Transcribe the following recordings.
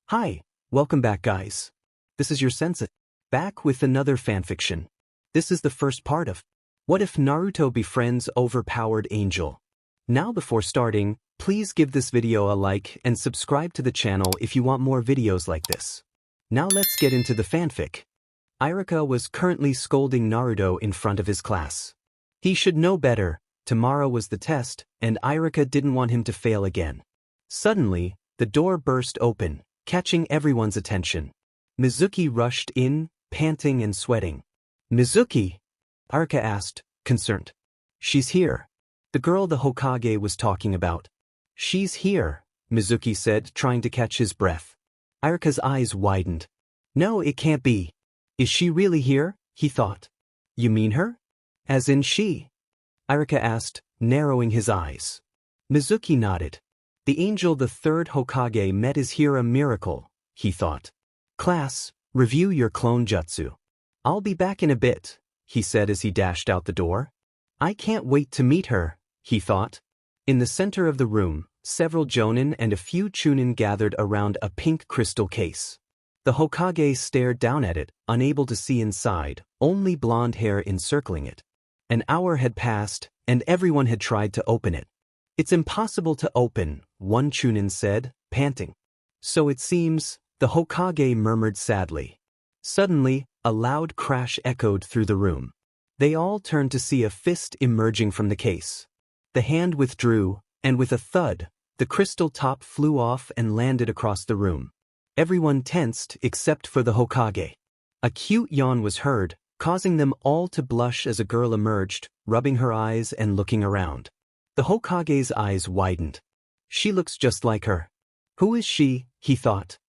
Hi, welcome back guys. This is your sensei, back with another fanfiction. This is the first part of What If Naruto Befriends Overpowered Angel. Now before starting, please give this video a like and subscribe to the channel if you want more videos like this. Now let's get into the fanfic. Iruka was currently scolding Naruto in front of his class. He should know better, tomorrow was the test, and Iruka didn't want him to fail again. Suddenly, the door burst open, catching everyone's attention. Mizuki rushed in, panting and sweating. "Mizuki?" Iruka asked, concerned. "She's here. The girl the Hokage was talking about." "She's here," Mizuki said, trying to catch his breath. Iruka's eyes widened. "No, it can't be. Is she really here?" he thought. "You mean her? As in she?" Iruka asked, narrowing his eyes. Mizuki nodded. The angel the third Hokage met is here, a miracle, he thought. "Class, review your clone jutsu. I'll be back in a bit," he said as he dashed out the door. "I can't wait to meet her," he thought. In the center of the room, several jonin and a few chunin gathered around a pink crystal case. The Hokage stared down at it, unable to see inside, only blonde hair encircling it. An hour had passed, and everyone had tried to open it. "It's impossible to open," one chunin said, panting. "So it seems," the Hokage murmured sadly. Suddenly, a loud crash echoed through the room. They all turned to see a fist emerging from the case. The hand withdrew, and with a thud, the crystal top flew off and landed across the room. Everyone tensed except for the Hokage. A cute yawn was heard, causing them all to blush as a girl emerged, rubbing her eyes and looking around. The Hokage's eyes widened. "She looks just like her. Who is she?" he thought.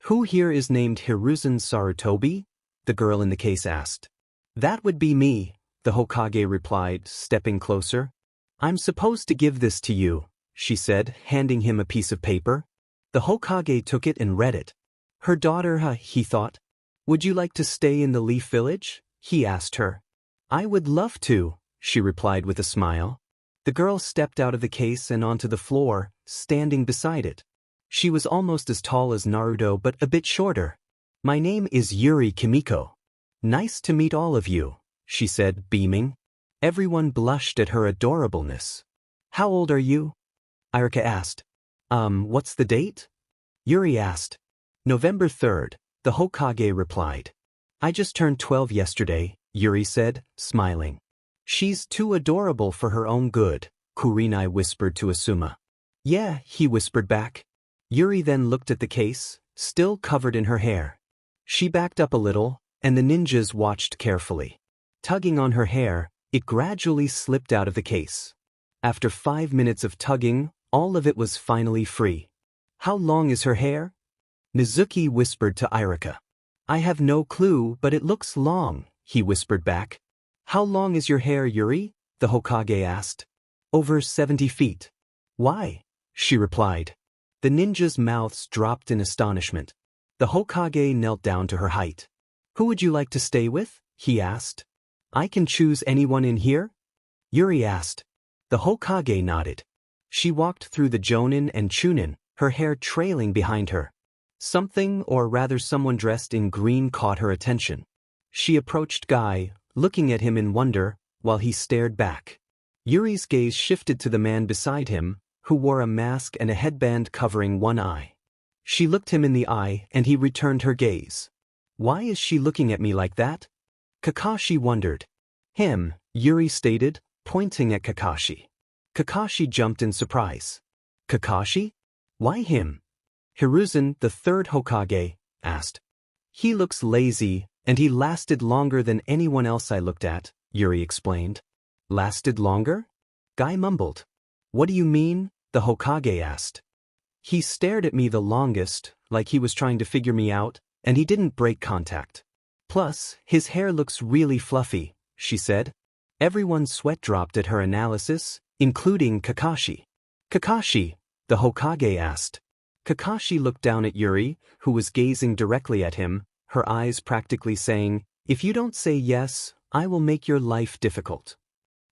"Who here is named Hiruzen Sarutobi?" the girl in the case asked. "That would be me," the Hokage replied, stepping closer. "I'm supposed to give this to you," she said, handing him a piece of paper. The Hokage took it and read it. "Her daughter, he thought. "Would you like to stay in the Leaf Village?" he asked her. "I would love to," she replied with a smile. The girl stepped out of the case and onto the floor, standing beside it. She was almost as tall as Naruto but a bit shorter. "My name is Yuri Kimiko. Nice to meet all of you," she said, beaming. Everyone blushed at her adorableness. "How old are you?" Iruka asked. What's the date?" Yuri asked. "November 3rd, the Hokage replied. "I just turned 12 yesterday," Yuri said, smiling. "She's too adorable for her own good," Kurenai whispered to Asuma. "Yeah," he whispered back. Yuri then looked at the case, still covered in her hair. She backed up a little, and the ninjas watched carefully. Tugging on her hair, it gradually slipped out of the case. After 5 minutes of tugging, all of it was finally free. "How long is her hair?" Mizuki whispered to Iruka. "I have no clue, but it looks long," he whispered back. "How long is your hair, Yuri?" the Hokage asked. "Over 70 feet. "Why?" she replied. The ninjas' mouths dropped in astonishment. The Hokage knelt down to her height. "Who would you like to stay with?" he asked. "I can choose anyone in here?" Yuri asked. The Hokage nodded. She walked through the jonin and chunin, her hair trailing behind her. Something, or rather someone dressed in green, caught her attention. She approached Guy, looking at him in wonder, while he stared back. Yuri's gaze shifted to the man beside him, who wore a mask and a headband covering one eye. She looked him in the eye and he returned her gaze. "Why is she looking at me like that?" Kakashi wondered. "Him," Yuri stated, pointing at Kakashi. Kakashi jumped in surprise. "Kakashi? Why him?" Hiruzen, the third Hokage, asked. "He looks lazy, and he lasted longer than anyone else I looked at," Yuri explained. "Lasted longer?" Guy mumbled. "What do you mean?" the Hokage asked. "He stared at me the longest, like he was trying to figure me out, and he didn't break contact. Plus, his hair looks really fluffy," she said. Everyone's sweat dropped at her analysis, including Kakashi. "Kakashi?" the Hokage asked. Kakashi looked down at Yuri, who was gazing directly at him, her eyes practically saying, "If you don't say yes, I will make your life difficult."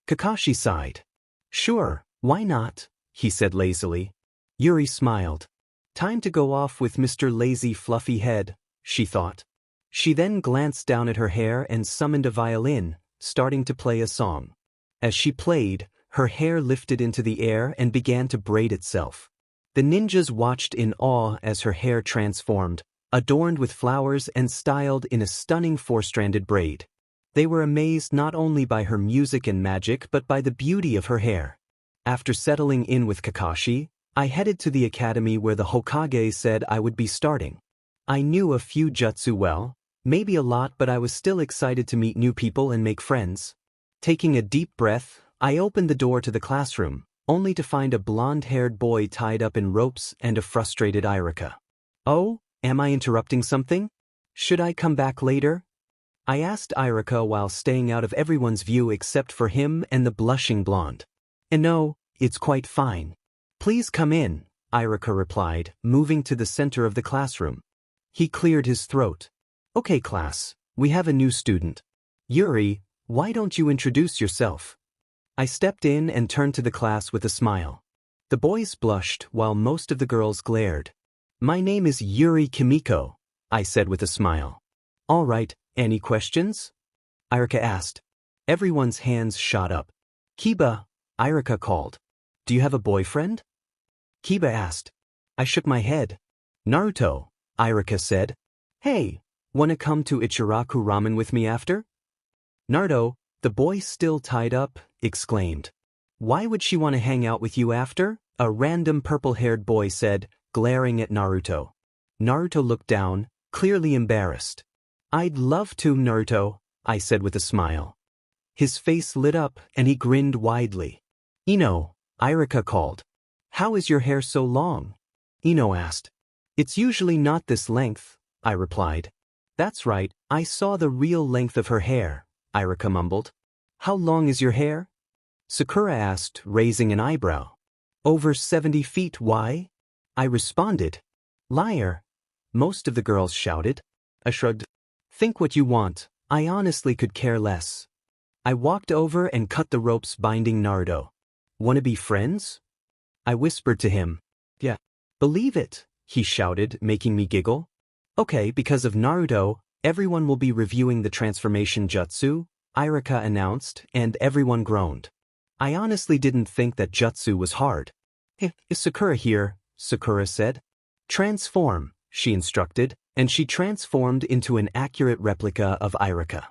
Kakashi sighed. "Sure, why not?" he said lazily. Yuri smiled. Time to go off with Mr. Lazy Fluffy Head, she thought. She then glanced down at her hair and summoned a violin, starting to play a song. As she played, her hair lifted into the air and began to braid itself. The ninjas watched in awe as her hair transformed, adorned with flowers and styled in a stunning four-stranded braid. They were amazed not only by her music and magic but by the beauty of her hair. After settling in with Kakashi, I headed to the academy where the Hokage said I would be starting. I knew a few jutsu well, maybe a lot, but I was still excited to meet new people and make friends. Taking a deep breath, I opened the door to the classroom, only to find a blonde-haired boy tied up in ropes and a frustrated Irika. "Oh, am I interrupting something? Should I come back later?" I asked Irika while staying out of everyone's view except for him and the blushing blonde. "And no, it's quite fine. Please come in," Irika replied, moving to the center of the classroom. He cleared his throat. "Okay, class, we have a new student. Yuri, why don't you introduce yourself?" I stepped in and turned to the class with a smile. The boys blushed while most of the girls glared. "My name is Yuri Kimiko," I said with a smile. "All right, any questions?" Irika asked. Everyone's hands shot up. "Kiba," Irika called. "Do you have a boyfriend?" Kiba asked. I shook my head. "Naruto," Irika said. "Hey, wanna come to Ichiraku Ramen with me after?" "Naruto," the boy still tied up, exclaimed. "Why would she want to hang out with you after?" a random purple-haired boy said, glaring at Naruto. Naruto looked down, clearly embarrassed. "I'd love to, Naruto," I said with a smile. His face lit up and he grinned widely. "Ino," Irika called. "How is your hair so long?" Ino asked. "It's usually not this length," I replied. "That's right, I saw the real length of her hair," Irika mumbled. "How long is your hair?" Sakura asked, raising an eyebrow. "Over 70 feet, why?" I responded. "Liar," most of the girls shouted. I shrugged. "Think what you want, I honestly could care less." I walked over and cut the ropes binding Naruto. "Wanna be friends?" I whispered to him. "Yeah." "Believe it," he shouted, making me giggle. "Okay, because of Naruto, everyone will be reviewing the transformation jutsu," Irika announced, and everyone groaned. I honestly didn't think that jutsu was hard. "Is Sakura here?" Sakura said. "Transform," she instructed, and she transformed into an accurate replica of Irika.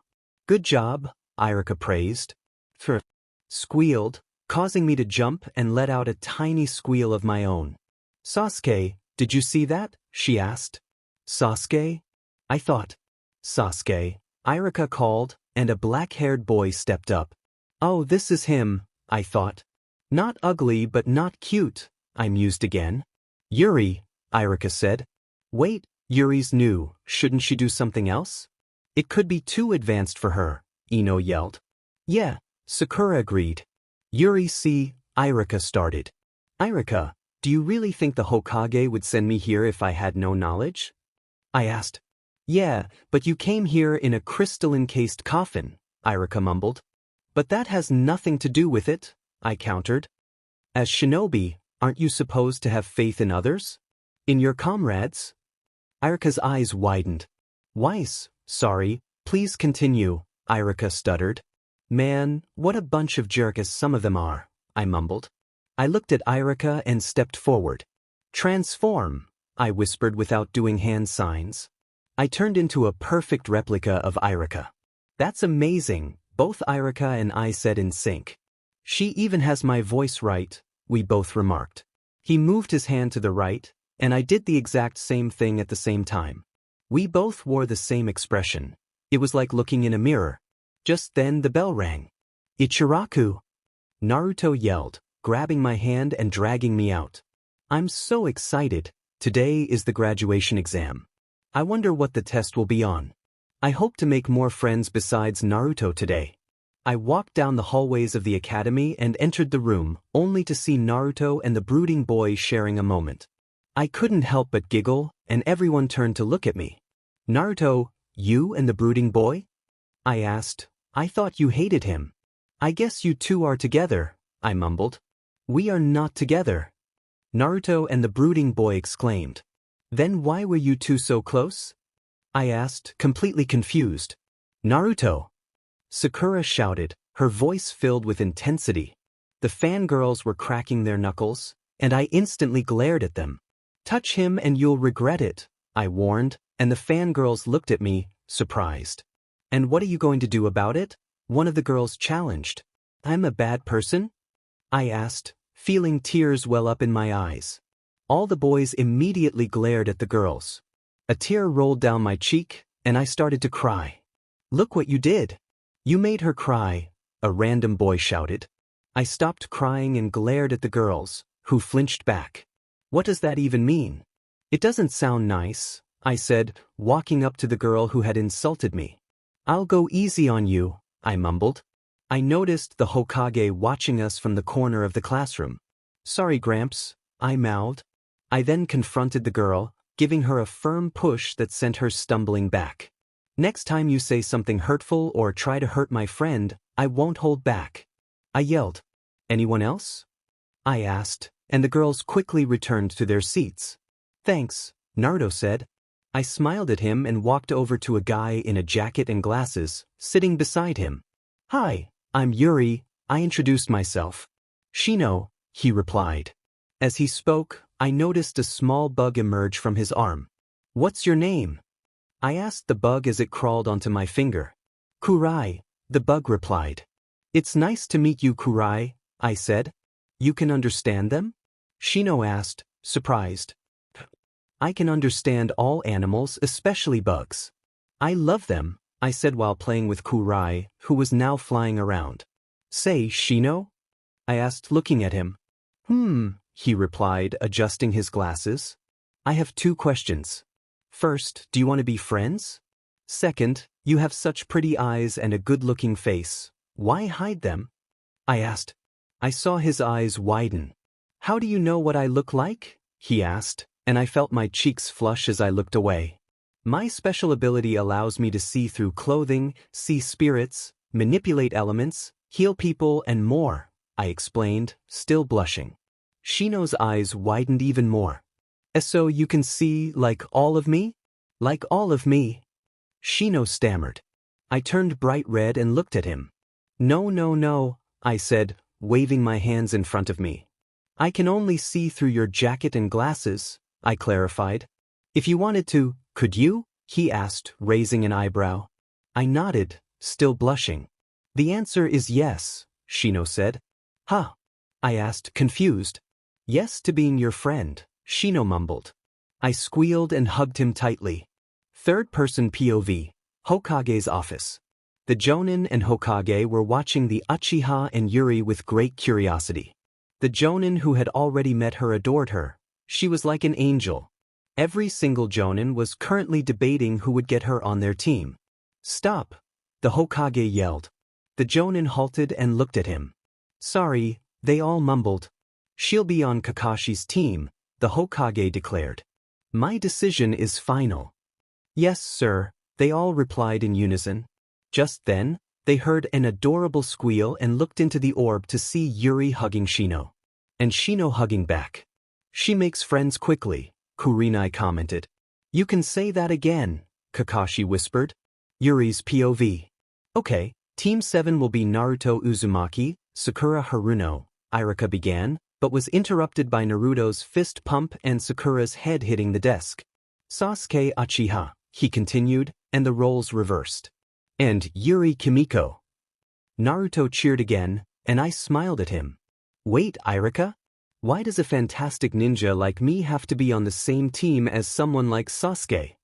"Good job," Irika praised. "Pfft," squealed, causing me to jump and let out a tiny squeal of my own. "Sasuke, did you see that?" she asked. "Sasuke?" I thought. "Sasuke," Irika called, and a black-haired boy stepped up. "Oh, this is him," I thought. "Not ugly but not cute," I mused again. "Yuri," Irika said. "Wait, Yuri's new, shouldn't she do something else?" "It could be too advanced for her," Ino yelled. "Yeah," Sakura agreed. "Yuri, see," Irika started. "Irika, do you really think the Hokage would send me here if I had no knowledge?" I asked. "Yeah, but you came here in a crystal-encased coffin," Irika mumbled. "But that has nothing to do with it," I countered. "As shinobi, aren't you supposed to have faith in others? In your comrades?" Irika's eyes widened. "Weiss, sorry, please continue," Irika stuttered. "Man, what a bunch of jerks some of them are," I mumbled. I looked at Irika and stepped forward. "Transform," I whispered without doing hand signs. I turned into a perfect replica of Irika. "That's amazing," both Irika and I said in sync. "She even has my voice right," we both remarked. He moved his hand to the right, and I did the exact same thing at the same time. We both wore the same expression. It was like looking in a mirror. Just then the bell rang. "Ichiraku!" Naruto yelled, grabbing my hand and dragging me out. I'm so excited. Today is the graduation exam. I wonder what the test will be on. I hope to make more friends besides Naruto today. I walked down the hallways of the academy and entered the room, only to see Naruto and the brooding boy sharing a moment. I couldn't help but giggle, and everyone turned to look at me. "Naruto, you and the brooding boy?" I asked. "I thought you hated him." "I guess you two are together," I mumbled. "We are not together." Naruto and the brooding boy exclaimed. Then why were you two so close? I asked, completely confused. Naruto! Sakura shouted, her voice filled with intensity. The fangirls were cracking their knuckles, and I instantly glared at them. Touch him and you'll regret it, I warned, and the fangirls looked at me, surprised. And what are you going to do about it? One of the girls challenged. I'm a bad person? I asked, feeling tears well up in my eyes. All the boys immediately glared at the girls. A tear rolled down my cheek, and I started to cry. Look what you did. You made her cry, a random boy shouted. I stopped crying and glared at the girls, who flinched back. What does that even mean? It doesn't sound nice, I said, walking up to the girl who had insulted me. I'll go easy on you, I mumbled. I noticed the Hokage watching us from the corner of the classroom. Sorry, Gramps, I mouthed. I then confronted the girl, giving her a firm push that sent her stumbling back. Next time you say something hurtful or try to hurt my friend, I won't hold back. I yelled. Anyone else? I asked, and the girls quickly returned to their seats. Thanks, Naruto said. I smiled at him and walked over to a guy in a jacket and glasses, sitting beside him. Hi, I'm Yuri, I introduced myself. Shino, he replied. As he spoke, I noticed a small bug emerge from his arm. What's your name? I asked the bug as it crawled onto my finger. Kurai, the bug replied. It's nice to meet you, Kurai, I said. You can understand them? Shino asked, surprised. I can understand all animals, especially bugs. I love them, I said while playing with Kurai, who was now flying around. Say, Shino? I asked, looking at him. He replied, adjusting his glasses. I have 2 questions. First, do you want to be friends? Second, you have such pretty eyes and a good-looking face. Why hide them? I asked. I saw his eyes widen. How do you know what I look like? He asked, and I felt my cheeks flush as I looked away. My special ability allows me to see through clothing, see spirits, manipulate elements, heal people, and more, I explained, still blushing. Shino's eyes widened even more. So you can see, like all of me? Like all of me? Shino stammered. I turned bright red and looked at him. No, I said, waving my hands in front of me. I can only see through your jacket and glasses, I clarified. If you wanted to, could you? He asked, raising an eyebrow. I nodded, still blushing. The answer is yes, Shino said. Huh? I asked, confused. Yes to being your friend, Shino mumbled. I squealed and hugged him tightly. Third-person POV, Hokage's office. The Jonin and Hokage were watching the Uchiha and Yuri with great curiosity. The Jonin who had already met her adored her. She was like an angel. Every single Jonin was currently debating who would get her on their team. Stop! The Hokage yelled. The Jonin halted and looked at him. Sorry, they all mumbled. She'll be on Kakashi's team, the Hokage declared. My decision is final. Yes, sir, they all replied in unison. Just then, they heard an adorable squeal and looked into the orb to see Yuri hugging Shino. And Shino hugging back. She makes friends quickly, Kurinai commented. You can say that again, Kakashi whispered. Yuri's POV. Okay, Team 7 will be Naruto Uzumaki, Sakura Haruno, Irika began, but was interrupted by Naruto's fist pump and Sakura's head hitting the desk. Sasuke Uchiha, he continued, and the roles reversed. And Yuri Kimiko. Naruto cheered again, and I smiled at him. Wait, Irika? Why does a fantastic ninja like me have to be on the same team as someone like Sasuke?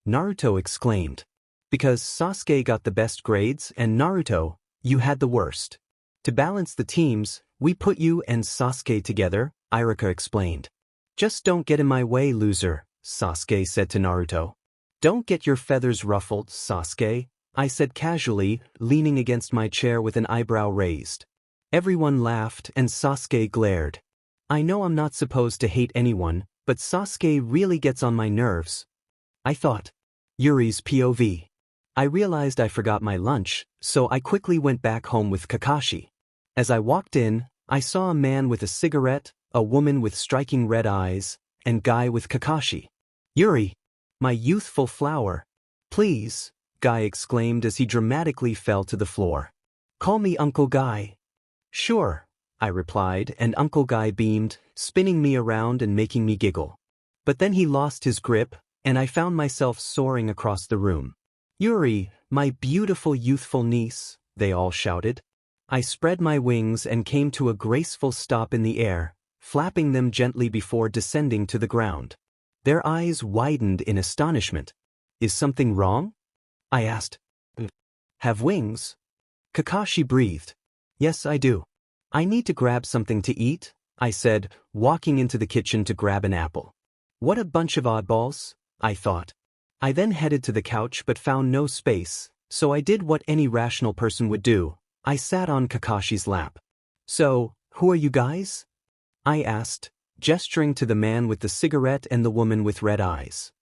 Naruto exclaimed. Because Sasuke got the best grades and Naruto, you had the worst. To balance the teams, we put you and Sasuke together, Irika explained. Just don't get in my way, loser, Sasuke said to Naruto. Don't get your feathers ruffled, Sasuke, I said casually, leaning against my chair with an eyebrow raised. Everyone laughed and Sasuke glared. I know I'm not supposed to hate anyone, but Sasuke really gets on my nerves. I thought. Yuri's POV. I realized I forgot my lunch, so I quickly went back home with Kakashi. As I walked in, I saw a man with a cigarette, a woman with striking red eyes, and Guy with Kakashi. Yuri, my youthful flower. Please, Guy exclaimed as he dramatically fell to the floor. Call me Uncle Guy. Sure, I replied, and Uncle Guy beamed, spinning me around and making me giggle. But then he lost his grip, and I found myself soaring across the room. Yuri, my beautiful youthful niece, they all shouted. I spread my wings and came to a graceful stop in the air, flapping them gently before descending to the ground. Their eyes widened in astonishment. Is something wrong? I asked. Have wings? Kakashi breathed. Yes, I do. I need to grab something to eat, I said, walking into the kitchen to grab an apple. What a bunch of oddballs, I thought. I then headed to the couch but found no space, so I did what any rational person would do. I sat on Kakashi's lap. So, who are you guys? I asked, gesturing to the man with the cigarette and the woman with red eyes.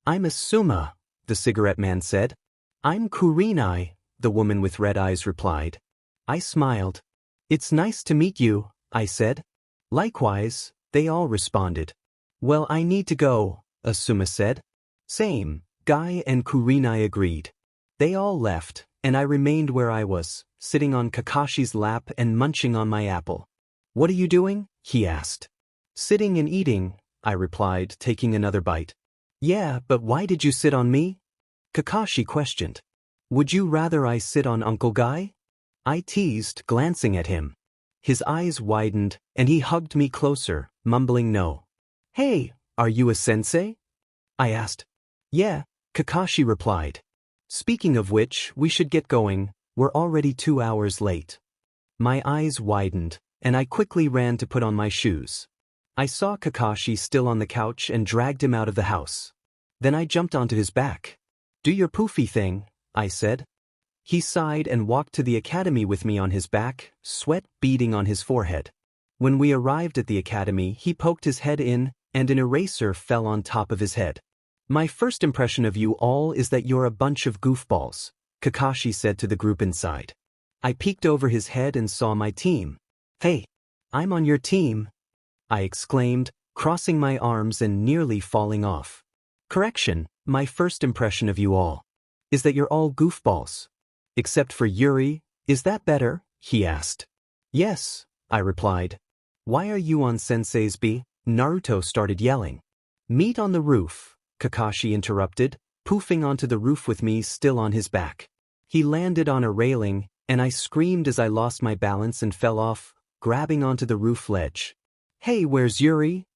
I'm Asuma, the cigarette man said. I'm Kurenai, the woman with red eyes replied. I smiled. It's nice to meet you, I said. Likewise, they all responded. Well, I need to go, Asuma said. Same, Guy and Kurenai agreed. They all left, and I remained where I was, sitting on Kakashi's lap and munching on my apple. What are you doing? He asked. Sitting and eating, I replied, taking another bite. Yeah, but why did you sit on me? Kakashi questioned. Would you rather I sit on Uncle Guy? I teased, glancing at him. His eyes widened, and he hugged me closer, mumbling no. Hey, are you a sensei? I asked. Yeah, Kakashi replied. Speaking of which, we should get going, we're already 2 hours late. My eyes widened, and I quickly ran to put on my shoes. I saw Kakashi still on the couch and dragged him out of the house. Then I jumped onto his back. Do your poofy thing, I said. He sighed and walked to the academy with me on his back, sweat beading on his forehead. When we arrived at the academy, he poked his head in, and an eraser fell on top of his head. My first impression of you all is that you're a bunch of goofballs, Kakashi said to the group inside. I peeked over his head and saw my team. Hey, I'm on your team, I exclaimed, crossing my arms and nearly falling off. Correction, my first impression of you all is that you're all goofballs. Except for Yuri, is that better? He asked. Yes, I replied. Why are you on Sensei's B? Naruto started yelling. Meet on the roof, Kakashi interrupted, poofing onto the roof with me still on his back. He landed on a railing, and I screamed as I lost my balance and fell off, grabbing onto the roof ledge. Hey, where's Yuri?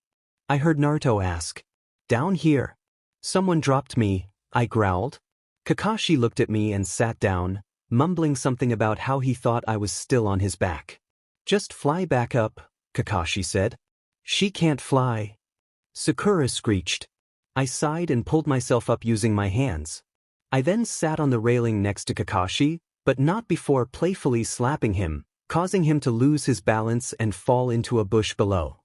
I heard Naruto ask. Down here. Someone dropped me, I growled. Kakashi looked at me and sat down, mumbling something about how he thought I was still on his back. Just fly back up, Kakashi said. She can't fly. Sakura screeched. I sighed and pulled myself up using my hands. I then sat on the railing next to Kakashi, but not before playfully slapping him, causing him to lose his balance and fall into a bush below.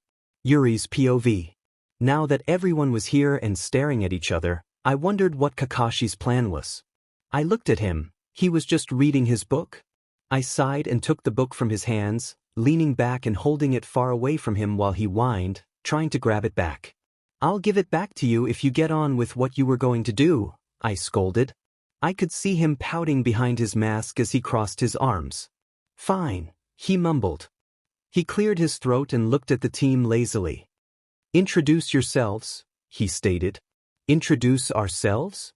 Yuri's POV. Now that everyone was here and staring at each other, I wondered what Kakashi's plan was. I looked at him. He was just reading his book. I sighed and took the book from his hands, leaning back and holding it far away from him while he whined, trying to grab it back. I'll give it back to you if you get on with what you were going to do, I scolded. I could see him pouting behind his mask as he crossed his arms. Fine, he mumbled. He cleared his throat and looked at the team lazily. Introduce yourselves, he stated. Introduce ourselves?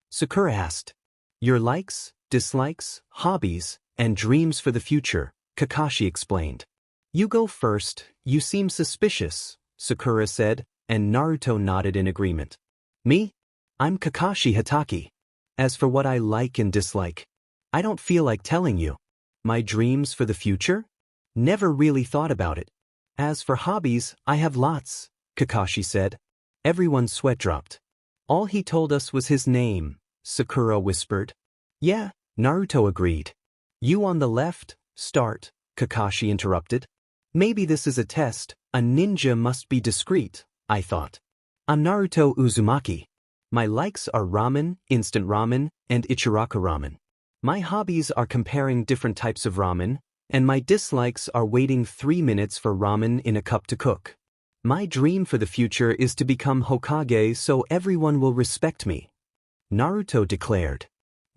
Sakura asked. Your likes, dislikes, hobbies, and dreams for the future, Kakashi explained. You go first, you seem suspicious, Sakura said, and Naruto nodded in agreement. Me? I'm Kakashi Hatake. As for what I like and dislike, I don't feel like telling you. My dreams for the future? Never really thought about it. As for hobbies, I have lots, Kakashi said. Everyone's sweat dropped. All he told us was his name, Sakura whispered. Yeah, Naruto agreed. You on the left, start, Kakashi interrupted. Maybe this is a test, a ninja must be discreet, I thought. I'm Naruto Uzumaki. My likes are ramen, instant ramen, and Ichiraka ramen. My hobbies are comparing different types of ramen, and my dislikes are waiting 3 minutes for ramen in a cup to cook. My dream for the future is to become Hokage so everyone will respect me, Naruto declared.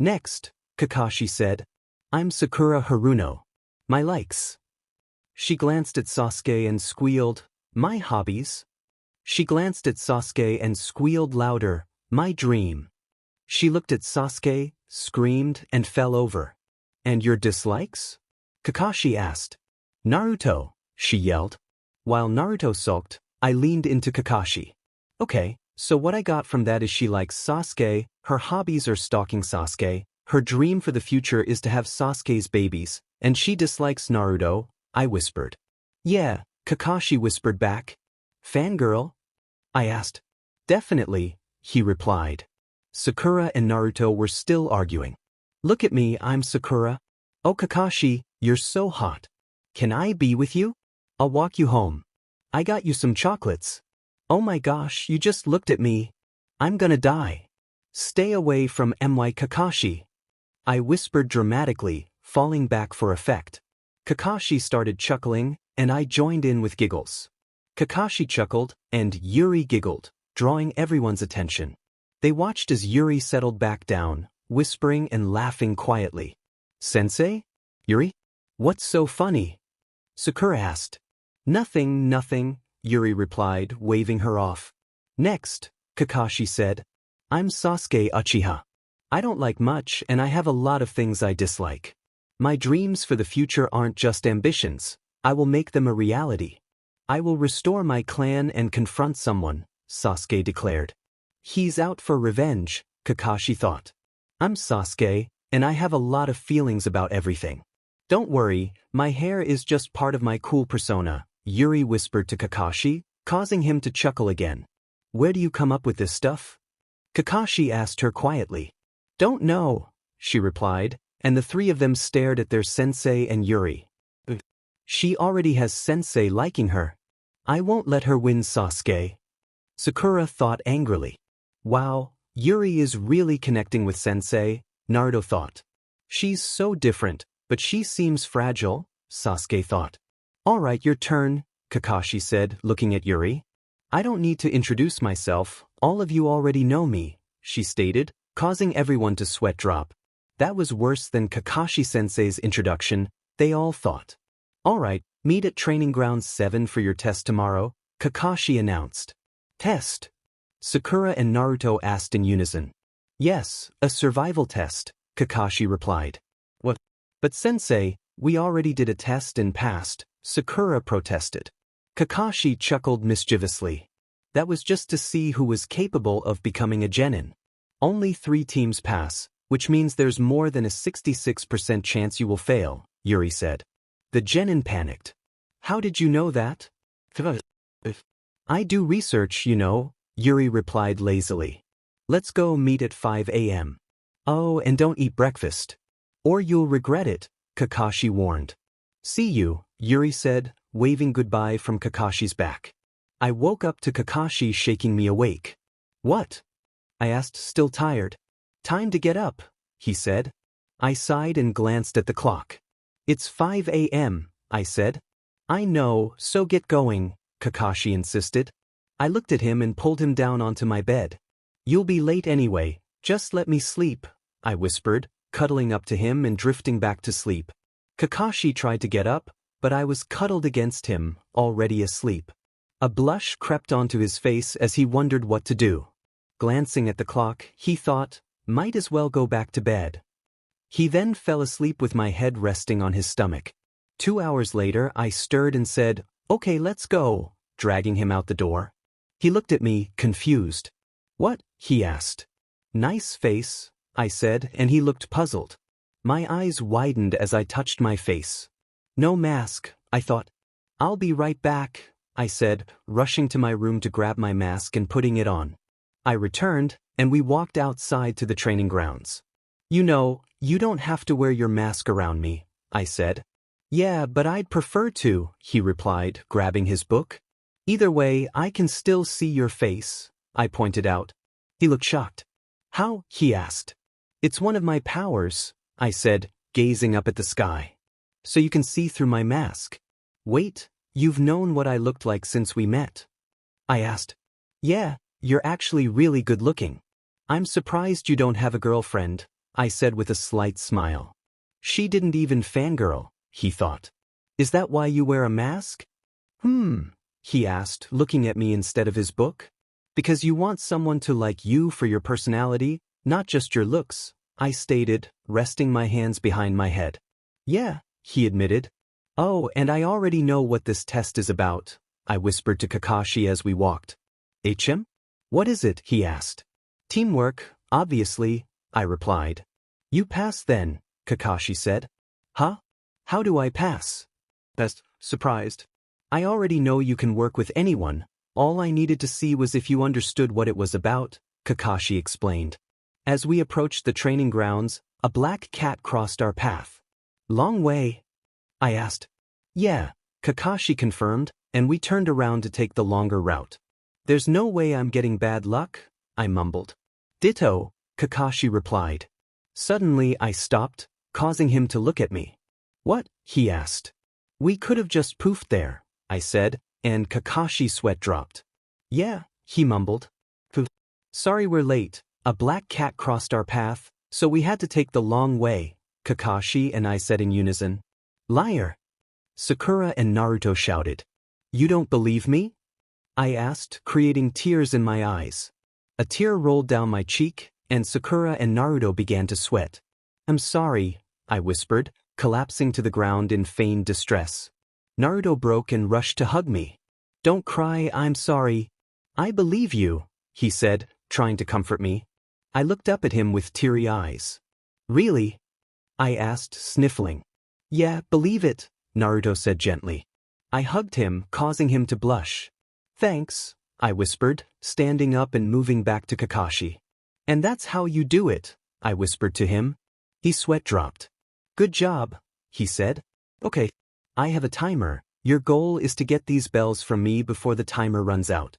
Next, Kakashi said, I'm Sakura Haruno. My likes. She glanced at Sasuke and squealed, my hobbies. She glanced at Sasuke and squealed louder, my dream. She looked at Sasuke, screamed, and fell over. And your dislikes? Kakashi asked. Naruto, she yelled. While Naruto sulked, I leaned into Kakashi. Okay, so what I got from that is she likes Sasuke, her hobbies are stalking Sasuke, her dream for the future is to have Sasuke's babies, and she dislikes Naruto, I whispered. Yeah, Kakashi whispered back. Fangirl? I asked. Definitely, he replied. Sakura and Naruto were still arguing. Look at me, I'm Sakura. Oh Kakashi, you're so hot. Can I be with you? I'll walk you home. I got you some chocolates. Oh my gosh, you just looked at me. I'm gonna die. Stay away from my Kakashi. I whispered dramatically, falling back for effect. Kakashi started chuckling, and I joined in with giggles. Kakashi chuckled, and Yuri giggled, drawing everyone's attention. They watched as Yuri settled back down, whispering and laughing quietly. Sensei? Yuri? What's so funny? Sakura asked. Nothing, Yuri replied, waving her off. Next, Kakashi said, I'm Sasuke Uchiha. I don't like much and I have a lot of things I dislike. My dreams for the future aren't just ambitions, I will make them a reality. I will restore my clan and confront someone, Sasuke declared. He's out for revenge, Kakashi thought. I'm Sasuke, and I have a lot of feelings about everything. Don't worry, my hair is just part of my cool persona, Yuri whispered to Kakashi, causing him to chuckle again. Where do you come up with this stuff? Kakashi asked her quietly. Don't know, she replied, and the three of them stared at their sensei and Yuri. She already has sensei liking her. I won't let her win, Sasuke. Sakura thought angrily. Wow, Yuri is really connecting with sensei, Naruto thought. She's so different, but she seems fragile, Sasuke thought. Alright, your turn, Kakashi said, looking at Yuri. I don't need to introduce myself, all of you already know me, she stated, causing everyone to sweat drop. That was worse than Kakashi-sensei's introduction, they all thought. Alright, meet at Training Grounds 7 for your test tomorrow, Kakashi announced. Test? Sakura and Naruto asked in unison. Yes, a survival test, Kakashi replied. What? But sensei, we already did a test and passed, Sakura protested. Kakashi chuckled mischievously. That was just to see who was capable of becoming a genin. Only 3 teams pass, which means there's more than a 66% chance you will fail, Yuri said. The genin panicked. How did you know that? I do research, you know, Yuri replied lazily. Let's go meet at 5 a.m. Oh, and don't eat breakfast. Or you'll regret it, Kakashi warned. See you, Yuri said, waving goodbye from Kakashi's back. I woke up to Kakashi shaking me awake. What? I asked, still tired. Time to get up, he said. I sighed and glanced at the clock. It's 5 a.m., I said. I know, so get going, Kakashi insisted. I looked at him and pulled him down onto my bed. You'll be late anyway, just let me sleep, I whispered, cuddling up to him and drifting back to sleep. Kakashi tried to get up, but I was cuddled against him, already asleep. A blush crept onto his face as he wondered what to do. Glancing at the clock, he thought, might as well go back to bed. He then fell asleep with my head resting on his stomach. 2 hours later, I stirred and said, okay, let's go, dragging him out the door. He looked at me, confused. What? He asked. Nice face, I said, and he looked puzzled. My eyes widened as I touched my face. No mask, I thought. I'll be right back, I said, rushing to my room to grab my mask and putting it on. I returned, and we walked outside to the training grounds. You know, you don't have to wear your mask around me, I said. Yeah, but I'd prefer to, he replied, grabbing his book. Either way, I can still see your face, I pointed out. He looked shocked. How? He asked. It's one of my powers, I said, gazing up at the sky. So you can see through my mask. Wait, you've known what I looked like since we met, I asked. Yeah, you're actually really good looking. I'm surprised you don't have a girlfriend, I said with a slight smile. She didn't even fangirl, he thought. Is that why you wear a mask? He asked, looking at me instead of his book. Because you want someone to like you for your personality, not just your looks, I stated, resting my hands behind my head. Yeah, he admitted. Oh, and I already know what this test is about, I whispered to Kakashi as we walked. HM? What is it? He asked. Teamwork, obviously, I replied. You pass then, Kakashi said. Huh? How do I pass? That's surprised. I already know you can work with anyone. All I needed to see was if you understood what it was about, Kakashi explained. As we approached the training grounds, a black cat crossed our path. Long way? I asked. Yeah, Kakashi confirmed, and we turned around to take the longer route. There's no way I'm getting bad luck, I mumbled. Ditto, Kakashi replied. Suddenly I stopped, causing him to look at me. What? He asked. We could have just poofed there, I said, and Kakashi's sweat dropped. Yeah, he mumbled. Poof. Sorry we're late, a black cat crossed our path, so we had to take the long way, Kakashi and I said in unison. Liar! Sakura and Naruto shouted. You don't believe me? I asked, creating tears in my eyes. A tear rolled down my cheek, and Sakura and Naruto began to sweat. I'm sorry, I whispered, collapsing to the ground in feigned distress. Naruto broke and rushed to hug me. Don't cry, I'm sorry. I believe you, he said, trying to comfort me. I looked up at him with teary eyes. Really? I asked, sniffling. Yeah, believe it, Naruto said gently. I hugged him, causing him to blush. Thanks, I whispered, standing up and moving back to Kakashi. And that's how you do it, I whispered to him. His sweat dropped. Good job, he said. Okay. I have a timer. Your goal is to get these bells from me before the timer runs out.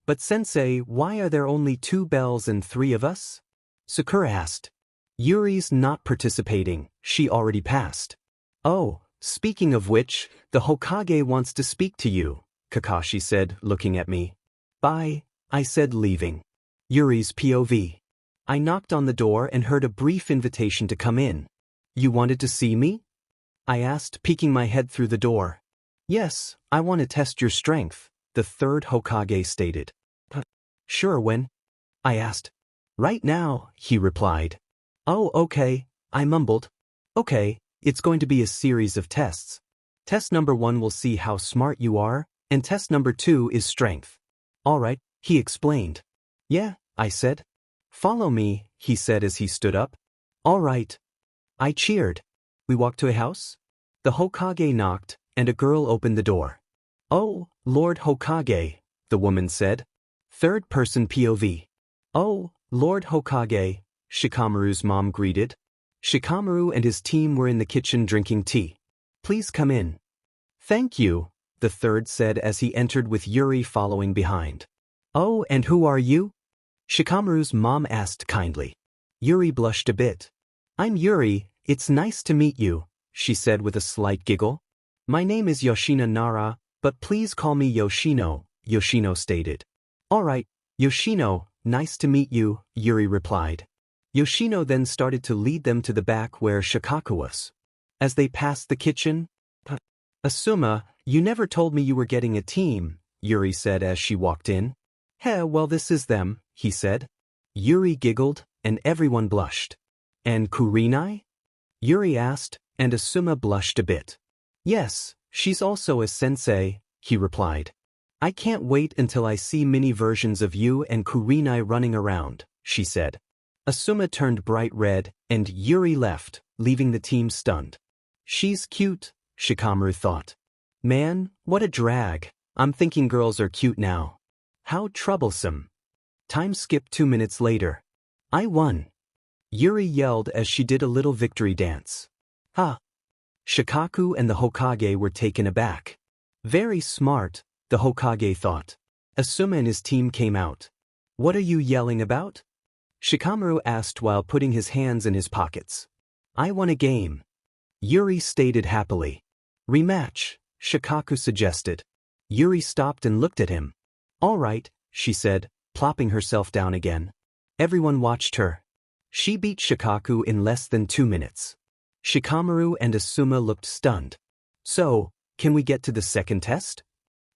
But sensei, why are there only 2 bells and 3 of us? Sakura asked. Yuri's not participating, she already passed. Oh, speaking of which, the Hokage wants to speak to you, Kakashi said, looking at me. Bye, I said, leaving. Yuri's POV. I knocked on the door and heard a brief invitation to come in. You wanted to see me? I asked, peeking my head through the door. Yes, I want to test your strength, the 3rd Hokage stated. Sure, when? I asked. Right now, he replied. Oh, okay, I mumbled. Okay, it's going to be a series of tests. Test number 1 will see how smart you are, and test number 2 is strength. All right, he explained. Yeah, I said. Follow me, he said as he stood up. All right. I cheered. We walked to a house. The Hokage knocked, and a girl opened the door. Oh, Lord Hokage, the woman said. 3rd person POV. Oh, Lord Hokage, Shikamaru's mom greeted. Shikamaru and his team were in the kitchen drinking tea. Please come in. Thank you, the 3rd said as he entered with Yuri following behind. Oh, and who are you? Shikamaru's mom asked kindly. Yuri blushed a bit. I'm Yuri, it's nice to meet you, she said with a slight giggle. My name is Yoshina Nara, but please call me Yoshino, Yoshino stated. All right, Yoshino, nice to meet you, Yuri replied. Yoshino then started to lead them to the back where Shikaku was. As they passed the kitchen, Asuma, you never told me you were getting a team, Yuri said as she walked in. Heh, well this is them, he said. Yuri giggled, and everyone blushed. And Kurenai? Yuri asked, and Asuma blushed a bit. Yes, she's also a sensei, he replied. I can't wait until I see mini versions of you and Kurenai running around, she said. Asuma turned bright red, and Yuri left, leaving the team stunned. She's cute, Shikamaru thought. Man, what a drag. I'm thinking girls are cute now. How troublesome. Time skipped 2 minutes later. I won. Yuri yelled as she did a little victory dance. Ha! Shikaku and the Hokage were taken aback. Very smart, the Hokage thought. Asuma and his team came out. What are you yelling about? Shikamaru asked while putting his hands in his pockets. I won a game. Yuri stated happily. Rematch, Shikaku suggested. Yuri stopped and looked at him. All right, she said, plopping herself down again. Everyone watched her. She beat Shikaku in less than 2 minutes. Shikamaru and Asuma looked stunned. So, can we get to the second test?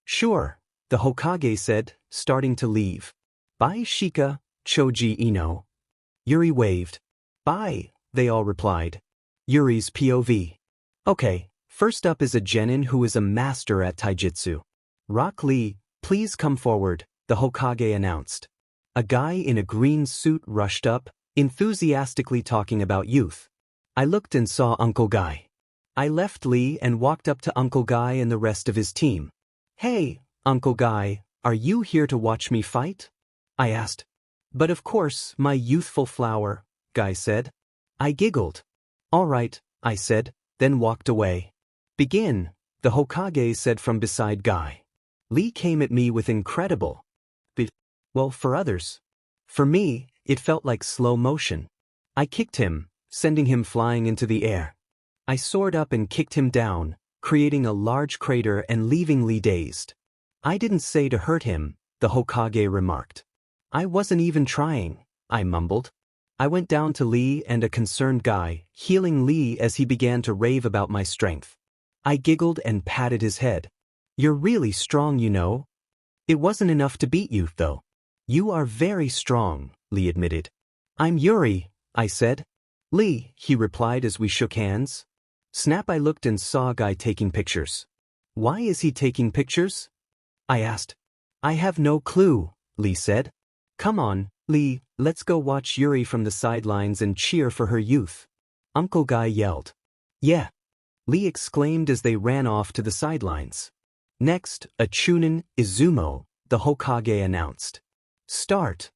Sure, the Hokage said, starting to leave. Bye Shika, Choji Ino. Yuri waved. Bye, they all replied. Yuri's POV. Okay, first up is a genin who is a master at taijutsu. Rock Lee, please come forward, the Hokage announced. A guy in a green suit rushed up, enthusiastically talking about youth. I looked and saw Uncle Guy. I left Lee and walked up to Uncle Guy and the rest of his team. Hey, Uncle Guy, are you here to watch me fight? I asked. But of course, my youthful flower, Guy said. I giggled. All right, I said, then walked away. Begin, the Hokage said from beside Guy. Lee came at me with incredible. Well, for others. For me, it felt like slow motion. I kicked him, sending him flying into the air. I soared up and kicked him down, creating a large crater and leaving Lee dazed. I didn't say to hurt him, the Hokage remarked. I wasn't even trying, I mumbled. I went down to Lee and a concerned Guy, healing Lee as he began to rave about my strength. I giggled and patted his head. You're really strong, you know. It wasn't enough to beat you, though. You are very strong, Lee admitted. I'm Yuri, I said. Lee, he replied as we shook hands. Snap, I looked and saw a guy taking pictures. Why is he taking pictures? I asked. I have no clue, Lee said. Come on, Lee, let's go watch Yuri from the sidelines and cheer for her youth. Uncle Guy yelled. Yeah, Lee exclaimed as they ran off to the sidelines. Next, a Chunin, Izumo, the Hokage announced. Start.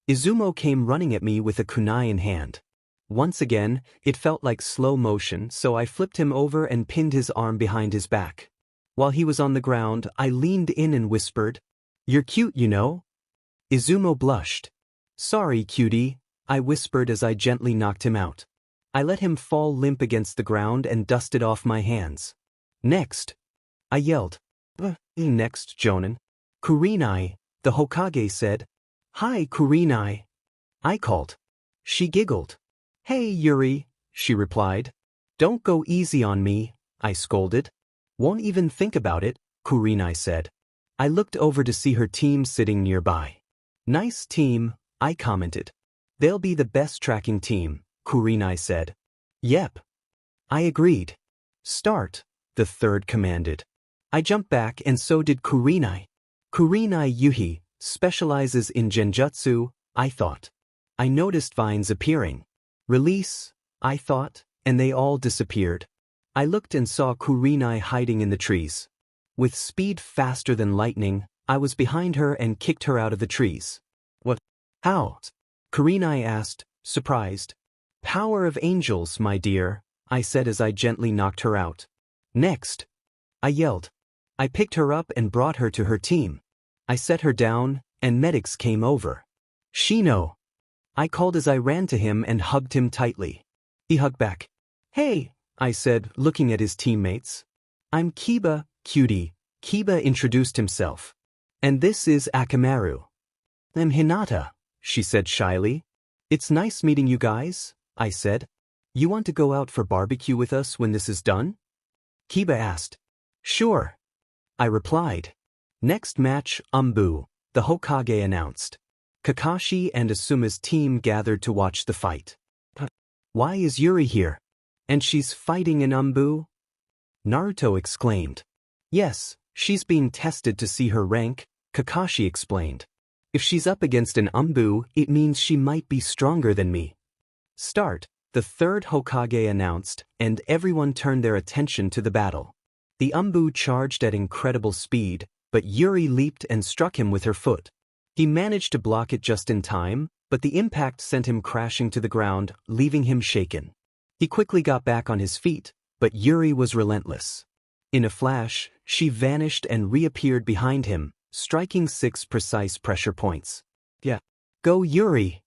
Izumo came running at me with a kunai in hand. Once again, it felt like slow motion, so I flipped him over and pinned his arm behind his back. While he was on the ground, I leaned in and whispered, You're cute, you know? Izumo blushed. Sorry, cutie, I whispered as I gently knocked him out. I let him fall limp against the ground and dusted off my hands. Next. I yelled. Next, Jonin. Kurenai, the Hokage said. Hi, Kurenai. I called. She giggled. Hey, Yuri, she replied. Don't go easy on me, I scolded. Won't even think about it, Kurenai said. I looked over to see her team sitting nearby. Nice team, I commented. They'll be the best tracking team, Kurenai said. Yep. I agreed. Start, the third commanded. I jumped back and so did Kurenai. Kurenai Yuhi specializes in genjutsu, I thought. I noticed vines appearing. Release, I thought, and they all disappeared. I looked and saw Kurenai hiding in the trees. With speed faster than lightning, I was behind her and kicked her out of the trees. What? How? Kurenai asked, surprised. Power of angels, my dear, I said as I gently knocked her out. Next. I yelled. I picked her up and brought her to her team. I set her down, and medics came over. Shino. I called as I ran to him and hugged him tightly. He hugged back. Hey, I said, looking at his teammates. I'm Kiba, cutie, Kiba introduced himself. And this is Akamaru. I'm Hinata, she said shyly. It's nice meeting you guys, I said. You want to go out for barbecue with us when this is done? Kiba asked. Sure. I replied. Next match, Umbu, the Hokage announced. Kakashi and Asuma's team gathered to watch the fight. Why is Yuri here? And she's fighting in Umbu? Naruto exclaimed. Yes, she's being tested to see her rank, Kakashi explained. If she's up against an Umbu, it means she might be stronger than me. Start, the third Hokage announced, and everyone turned their attention to the battle. The Umbu charged at incredible speed, but Yuri leaped and struck him with her foot. He managed to block it just in time, but the impact sent him crashing to the ground, leaving him shaken. He quickly got back on his feet, but Yuri was relentless. In a flash, she vanished and reappeared behind him, striking 6 precise pressure points. Yeah. Go Yuri!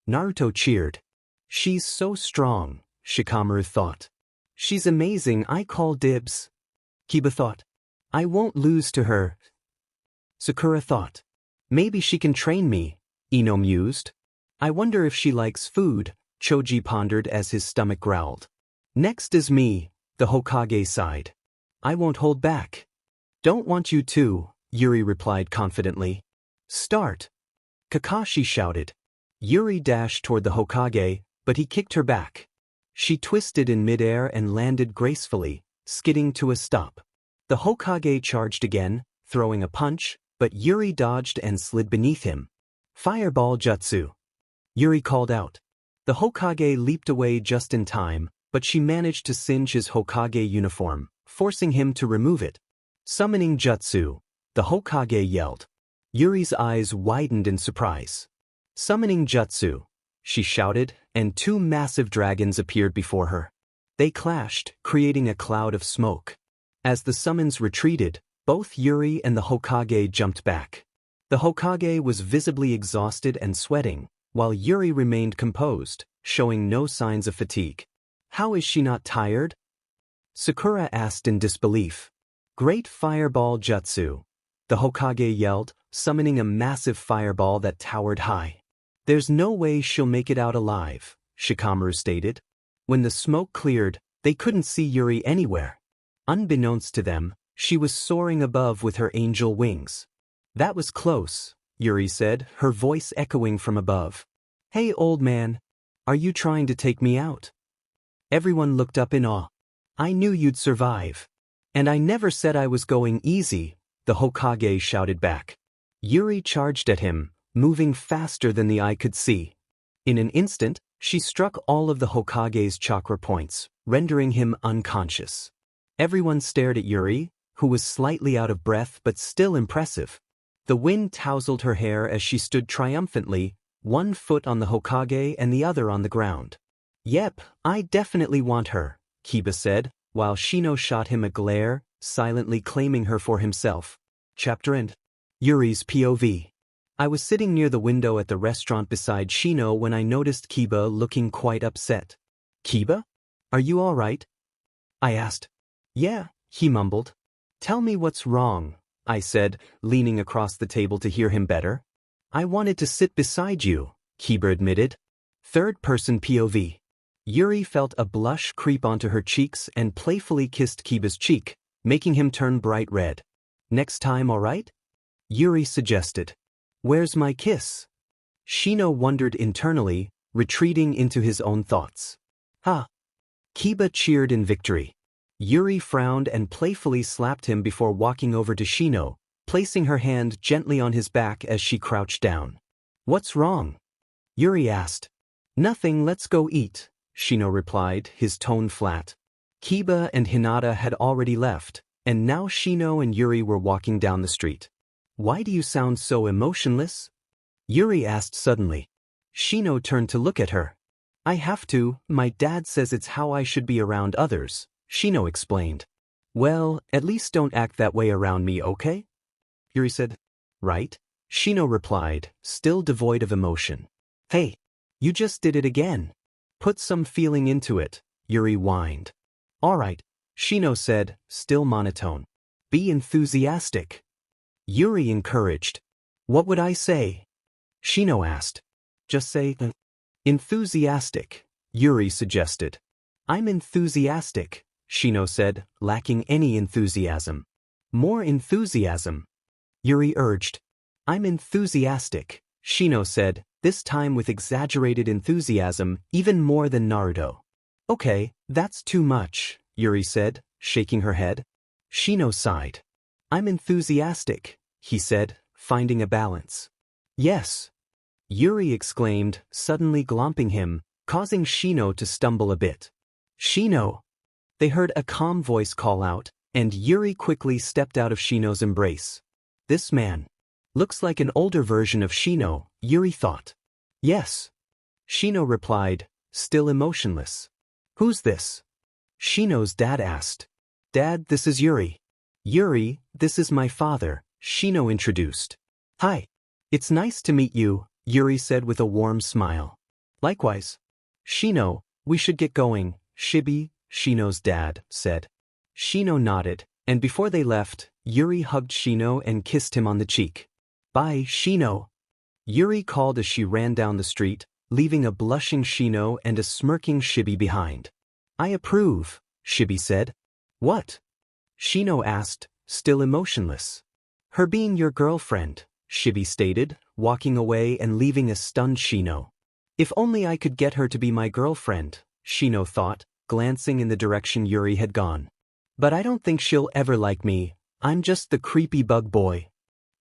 Naruto cheered. She's so strong, Shikamaru thought. She's amazing, I call dibs. Kiba thought. I won't lose to her. Sakura thought. Maybe she can train me, Ino mused. I wonder if she likes food, Choji pondered as his stomach growled. Next is me, the Hokage sighed. I won't hold back. Don't want you to, Yuri replied confidently. Start. Kakashi shouted. Yuri dashed toward the Hokage, but he kicked her back. She twisted in midair and landed gracefully, skidding to a stop. The Hokage charged again, throwing a punch, but Yuri dodged and slid beneath him. Fireball jutsu. Yuri called out. The Hokage leaped away just in time, but she managed to singe his Hokage uniform, forcing him to remove it. Summoning jutsu, the Hokage yelled. Yuri's eyes widened in surprise. Summoning jutsu, she shouted, and two massive dragons appeared before her. They clashed, creating a cloud of smoke. As the summons retreated, both Yuri and the Hokage jumped back. The Hokage was visibly exhausted and sweating, while Yuri remained composed, showing no signs of fatigue. How is she not tired? Sakura asked in disbelief. Great fireball jutsu, the Hokage yelled, summoning a massive fireball that towered high. There's no way she'll make it out alive, Shikamaru stated. When the smoke cleared, they couldn't see Yuri anywhere. Unbeknownst to them, she was soaring above with her angel wings. That was close, Yuri said, her voice echoing from above. Hey old man, are you trying to take me out? Everyone looked up in awe. I knew you'd survive. And I never said I was going easy, the Hokage shouted back. Yuri charged at him, moving faster than the eye could see. In an instant, she struck all of the Hokage's chakra points, rendering him unconscious. Everyone stared at Yuri, who was slightly out of breath but still impressive. The wind tousled her hair as she stood triumphantly, one foot on the Hokage and the other on the ground. Yep, I definitely want her, Kiba said, while Shino shot him a glare, silently claiming her for himself. Chapter End. Yuri's POV. I was sitting near the window at the restaurant beside Shino when I noticed Kiba looking quite upset. Kiba? Are you all right? I asked. Yeah, he mumbled. Tell me what's wrong, I said, leaning across the table to hear him better. I wanted to sit beside you, Kiba admitted. Third-person POV. Yuri felt a blush creep onto her cheeks and playfully kissed Kiba's cheek, making him turn bright red. Next time, all right? Yuri suggested. Where's my kiss? Shino wondered internally, retreating into his own thoughts. Ha! Kiba cheered in victory. Yuri frowned and playfully slapped him before walking over to Shino, placing her hand gently on his back as she crouched down. What's wrong? Yuri asked. Nothing, let's go eat, Shino replied, his tone flat. Kiba and Hinata had already left, and now Shino and Yuri were walking down the street. Why do you sound so emotionless? Yuri asked suddenly. Shino turned to look at her. I have to, my dad says it's how I should be around others, Shino explained. Well, at least don't act that way around me, okay? Yuri said. Right? Shino replied, still devoid of emotion. Hey, you just did it again. Put some feeling into it, Yuri whined. All right, Shino said, still monotone. Be enthusiastic. Yuri encouraged. What would I say? Shino asked. Just say, enthusiastic, Yuri suggested. I'm enthusiastic, Shino said, lacking any enthusiasm. More enthusiasm, Yuri urged. I'm enthusiastic, Shino said, this time with exaggerated enthusiasm, even more than Naruto. Okay, that's too much, Yuri said, shaking her head. Shino sighed. I'm enthusiastic, he said, finding a balance. Yes, Yuri exclaimed, suddenly glomping him, causing Shino to stumble a bit. Shino! They heard a calm voice call out, and Yuri quickly stepped out of Shino's embrace. This man looks like an older version of Shino, Yuri thought. Yes, Shino replied, still emotionless. Who's this? Shino's dad asked. Dad, this is Yuri. Yuri, this is my father, Shino introduced. Hi. It's nice to meet you, Yuri said with a warm smile. Likewise. Shino, we should get going, Shibi, Shino's dad, said. Shino nodded, and before they left, Yuri hugged Shino and kissed him on the cheek. Bye, Shino. Yuri called as she ran down the street, leaving a blushing Shino and a smirking Shibi behind. I approve, Shibi said. What? Shino asked, still emotionless. Her being your girlfriend, Shibi stated, walking away and leaving a stunned Shino. If only I could get her to be my girlfriend, Shino thought, glancing in the direction Yuri had gone. But I don't think she'll ever like me, I'm just the creepy bug boy.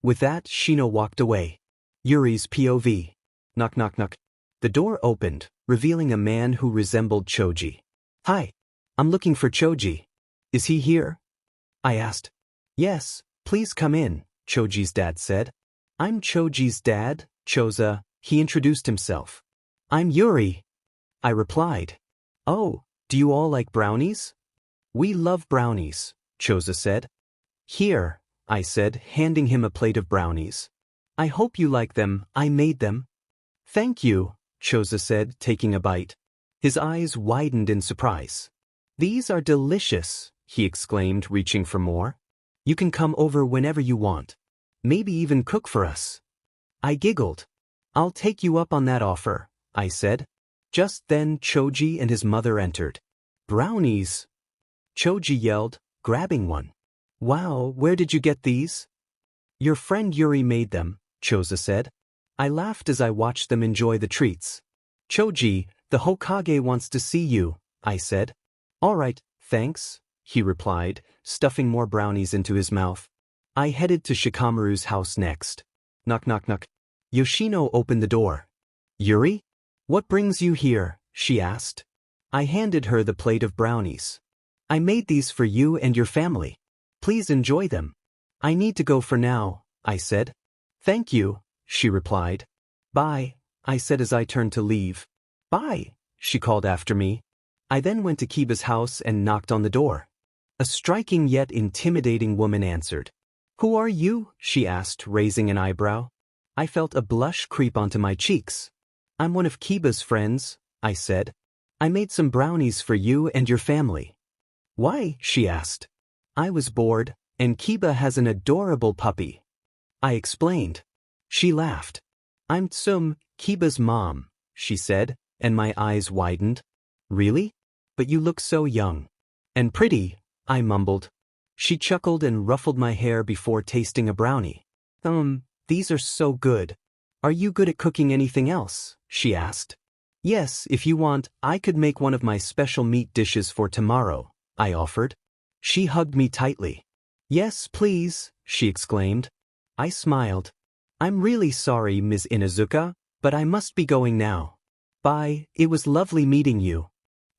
With that, Shino walked away. Yuri's POV. Knock knock knock. The door opened, revealing a man who resembled Choji. Hi. I'm looking for Choji. Is he here? I asked. Yes, please come in, Choji's dad said. I'm Choji's dad, Choza, he introduced himself. I'm Yuri. I replied. Oh, do you all like brownies? We love brownies, Choza said. Here, I said, handing him a plate of brownies. I hope you like them, I made them. Thank you, Choza said, taking a bite. His eyes widened in surprise. These are delicious, he exclaimed, reaching for more. You can come over whenever you want. Maybe even cook for us. I giggled. I'll take you up on that offer, I said. Just then Choji and his mother entered. Brownies! Choji yelled, grabbing one. Wow, where did you get these? Your friend Yuri made them, Choza said. I laughed as I watched them enjoy the treats. Choji, the Hokage wants to see you, I said. All right, thanks, he replied, stuffing more brownies into his mouth. I headed to Shikamaru's house next. Knock knock knock. Yoshino opened the door. Yuri? What brings you here? She asked. I handed her the plate of brownies. I made these for you and your family. Please enjoy them. I need to go for now, I said. Thank you, she replied. Bye, I said as I turned to leave. Bye, she called after me. I then went to Kiba's house and knocked on the door. A striking yet intimidating woman answered. Who are you? She asked, raising an eyebrow. I felt a blush creep onto my cheeks. I'm one of Kiba's friends, I said. I made some brownies for you and your family. Why? She asked. I was bored, and Kiba has an adorable puppy. I explained. She laughed. I'm Tsum, Kiba's mom, she said, and my eyes widened. Really? But you look so young. And pretty, I mumbled. She chuckled and ruffled my hair before tasting a brownie. These are so good. Are you good at cooking anything else? She asked. Yes, if you want, I could make one of my special meat dishes for tomorrow, I offered. She hugged me tightly. Yes, please, she exclaimed. I smiled. I'm really sorry, Ms. Inuzuka, but I must be going now. Bye, it was lovely meeting you.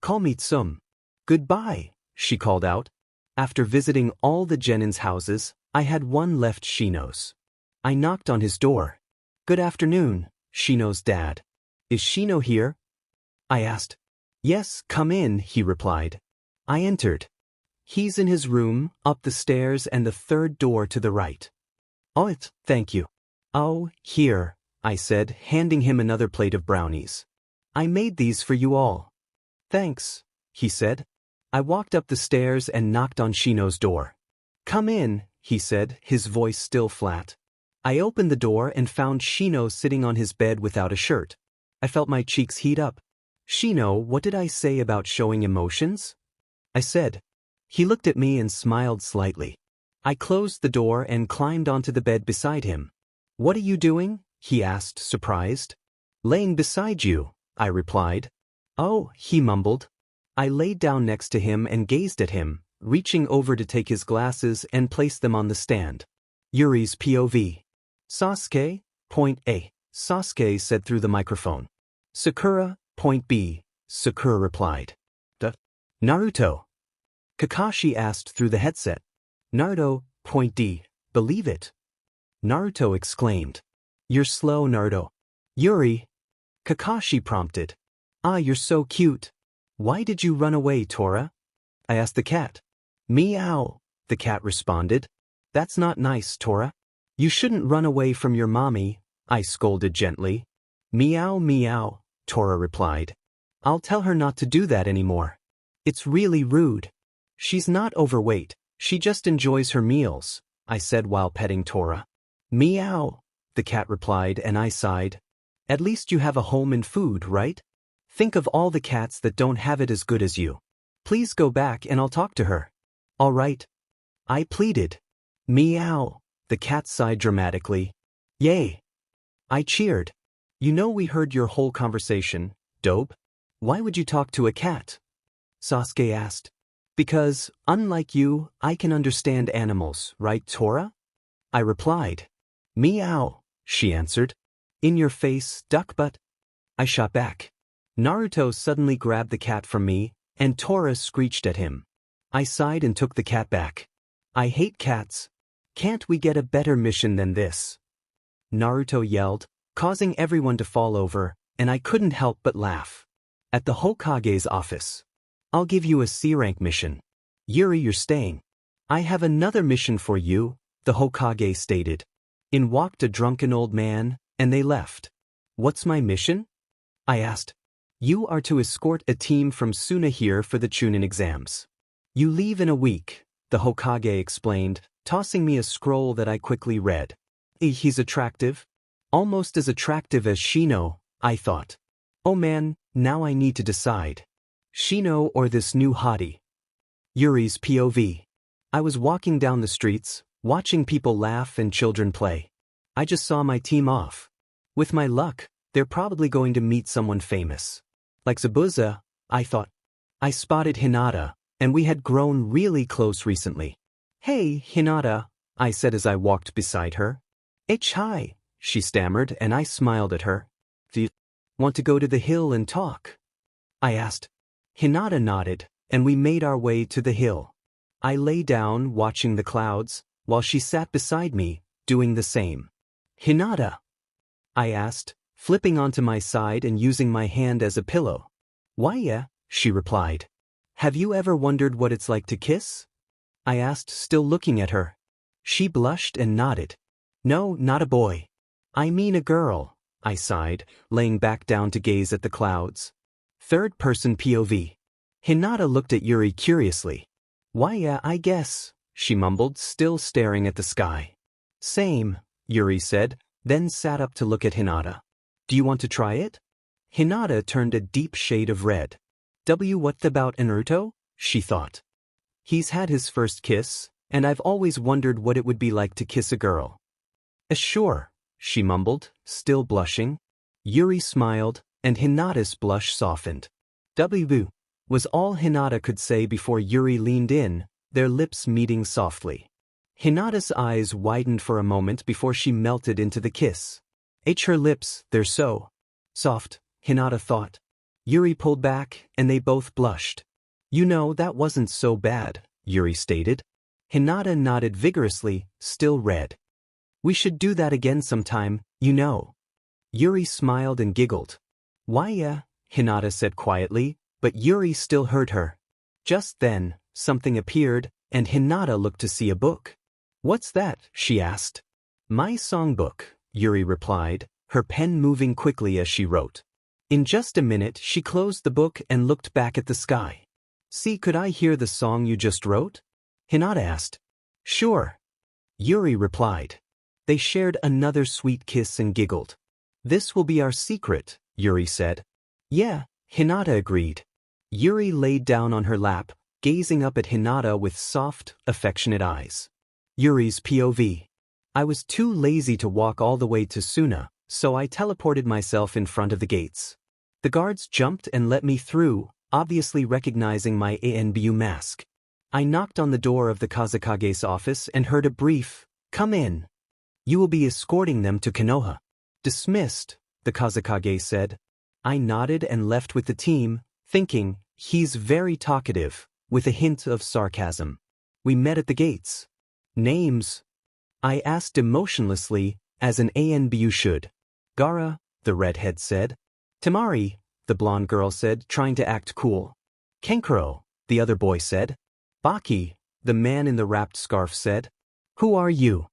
Call me Tsum. Goodbye, she called out. After visiting all the Genin's houses, I had one left Shino's. I knocked on his door. Good afternoon, Shino's dad. Is Shino here? I asked. Yes, come in, he replied. I entered. He's in his room, up the stairs and the third door to the right. Oh, thank you. Oh, here, I said, handing him another plate of brownies. I made these for you all. Thanks, he said. I walked up the stairs and knocked on Shino's door. Come in, he said, his voice still flat. I opened the door and found Shino sitting on his bed without a shirt. I felt my cheeks heat up. Shino, what did I say about showing emotions? I said. He looked at me and smiled slightly. I closed the door and climbed onto the bed beside him. What are you doing? He asked, surprised. Laying beside you, I replied. Oh, he mumbled. I laid down next to him and gazed at him, reaching over to take his glasses and place them on the stand. Yuri's POV. Sasuke, point A. Sasuke said through the microphone. Sakura, point B. Sakura replied. Naruto. Kakashi asked through the headset. Naruto, point D. Believe it. Naruto exclaimed. You're slow, Naruto. Yuri. Kakashi prompted. Ah, you're so cute. Why did you run away, Tora? I asked the cat. Meow, the cat responded. That's not nice, Tora. You shouldn't run away from your mommy, I scolded gently. Meow, meow, Tora replied. I'll tell her not to do that anymore. It's really rude. She's not overweight, she just enjoys her meals, I said while petting Tora. Meow, the cat replied, and I sighed. At least you have a home and food, right? Think of all the cats that don't have it as good as you. Please go back and I'll talk to her. All right. I pleaded. Meow, the cat sighed dramatically. Yay. I cheered. You know we heard your whole conversation, Dobe. Why would you talk to a cat? Sasuke asked. Because, unlike you, I can understand animals, right, Tora? I replied. Meow, she answered. In your face, duckbutt. I shot back. Naruto suddenly grabbed the cat from me, and Tora screeched at him. I sighed and took the cat back. I hate cats. Can't we get a better mission than this? Naruto yelled, causing everyone to fall over, and I couldn't help but laugh. At the Hokage's office. I'll give you a C-rank mission. Yuri, you're staying. I have another mission for you, the Hokage stated. In walked a drunken old man, and they left. What's my mission? I asked. You are to escort a team from Suna here for the Chunin exams. You leave in a week, the Hokage explained, tossing me a scroll that I quickly read. He's attractive? Almost as attractive as Shino, I thought. Oh man, now I need to decide. Shino or this new hottie? Yuri's POV. I was walking down the streets, watching people laugh and children play. I just saw my team off. With my luck, they're probably going to meet someone famous. Like Zabuza, I thought. I spotted Hinata, and we had grown really close recently. Hey, Hinata, I said as I walked beside her. Hi, she stammered, and I smiled at her. Do you want to go to the hill and talk? I asked. Hinata nodded, and we made our way to the hill. I lay down watching the clouds, while she sat beside me, doing the same. Hinata? I asked, flipping onto my side and using my hand as a pillow. Why yeah, she replied. Have you ever wondered what it's like to kiss? I asked, still looking at her. She blushed and nodded. No, not a boy. I mean a girl, I sighed, laying back down to gaze at the clouds. Third-person POV. Hinata looked at Yuri curiously. Why yeah, I guess, she mumbled, still staring at the sky. Same, Yuri said, then sat up to look at Hinata. Do you want to try it? Hinata turned a deep shade of red. What about Naruto? She thought. He's had his first kiss, and I've always wondered what it would be like to kiss a girl. Sure, she mumbled, still blushing. Yuri smiled, and Hinata's blush softened. Was all Hinata could say before Yuri leaned in, their lips meeting softly. Hinata's eyes widened for a moment before she melted into the kiss. Her lips, they're so soft, Hinata thought. Yuri pulled back, and they both blushed. You know, that wasn't so bad, Yuri stated. Hinata nodded vigorously, still red. We should do that again sometime, you know. Yuri smiled and giggled. Why yeah, Hinata said quietly, but Yuri still heard her. Just then, something appeared, and Hinata looked to see a book. What's that? She asked. My songbook, Yuri replied, her pen moving quickly as she wrote. In just a minute she closed the book and looked back at the sky. See, could I hear the song you just wrote? Hinata asked. Sure. Yuri replied. They shared another sweet kiss and giggled. This will be our secret, Yuri said. Yeah, Hinata agreed. Yuri laid down on her lap, gazing up at Hinata with soft, affectionate eyes. Yuri's POV. I was too lazy to walk all the way to Suna, so I teleported myself in front of the gates. The guards jumped and let me through, obviously recognizing my ANBU mask. I knocked on the door of the Kazekage's office and heard a brief, "Come in. You will be escorting them to Konoha." Dismissed, the Kazekage said. I nodded and left with the team, thinking, he's very talkative, with a hint of sarcasm. We met at the gates. Names? I asked emotionlessly, as an ANBU should. Gara, the redhead said. Temari, the blonde girl said, trying to act cool. Kenkuro, the other boy said. Baki, the man in the wrapped scarf said. Who are you?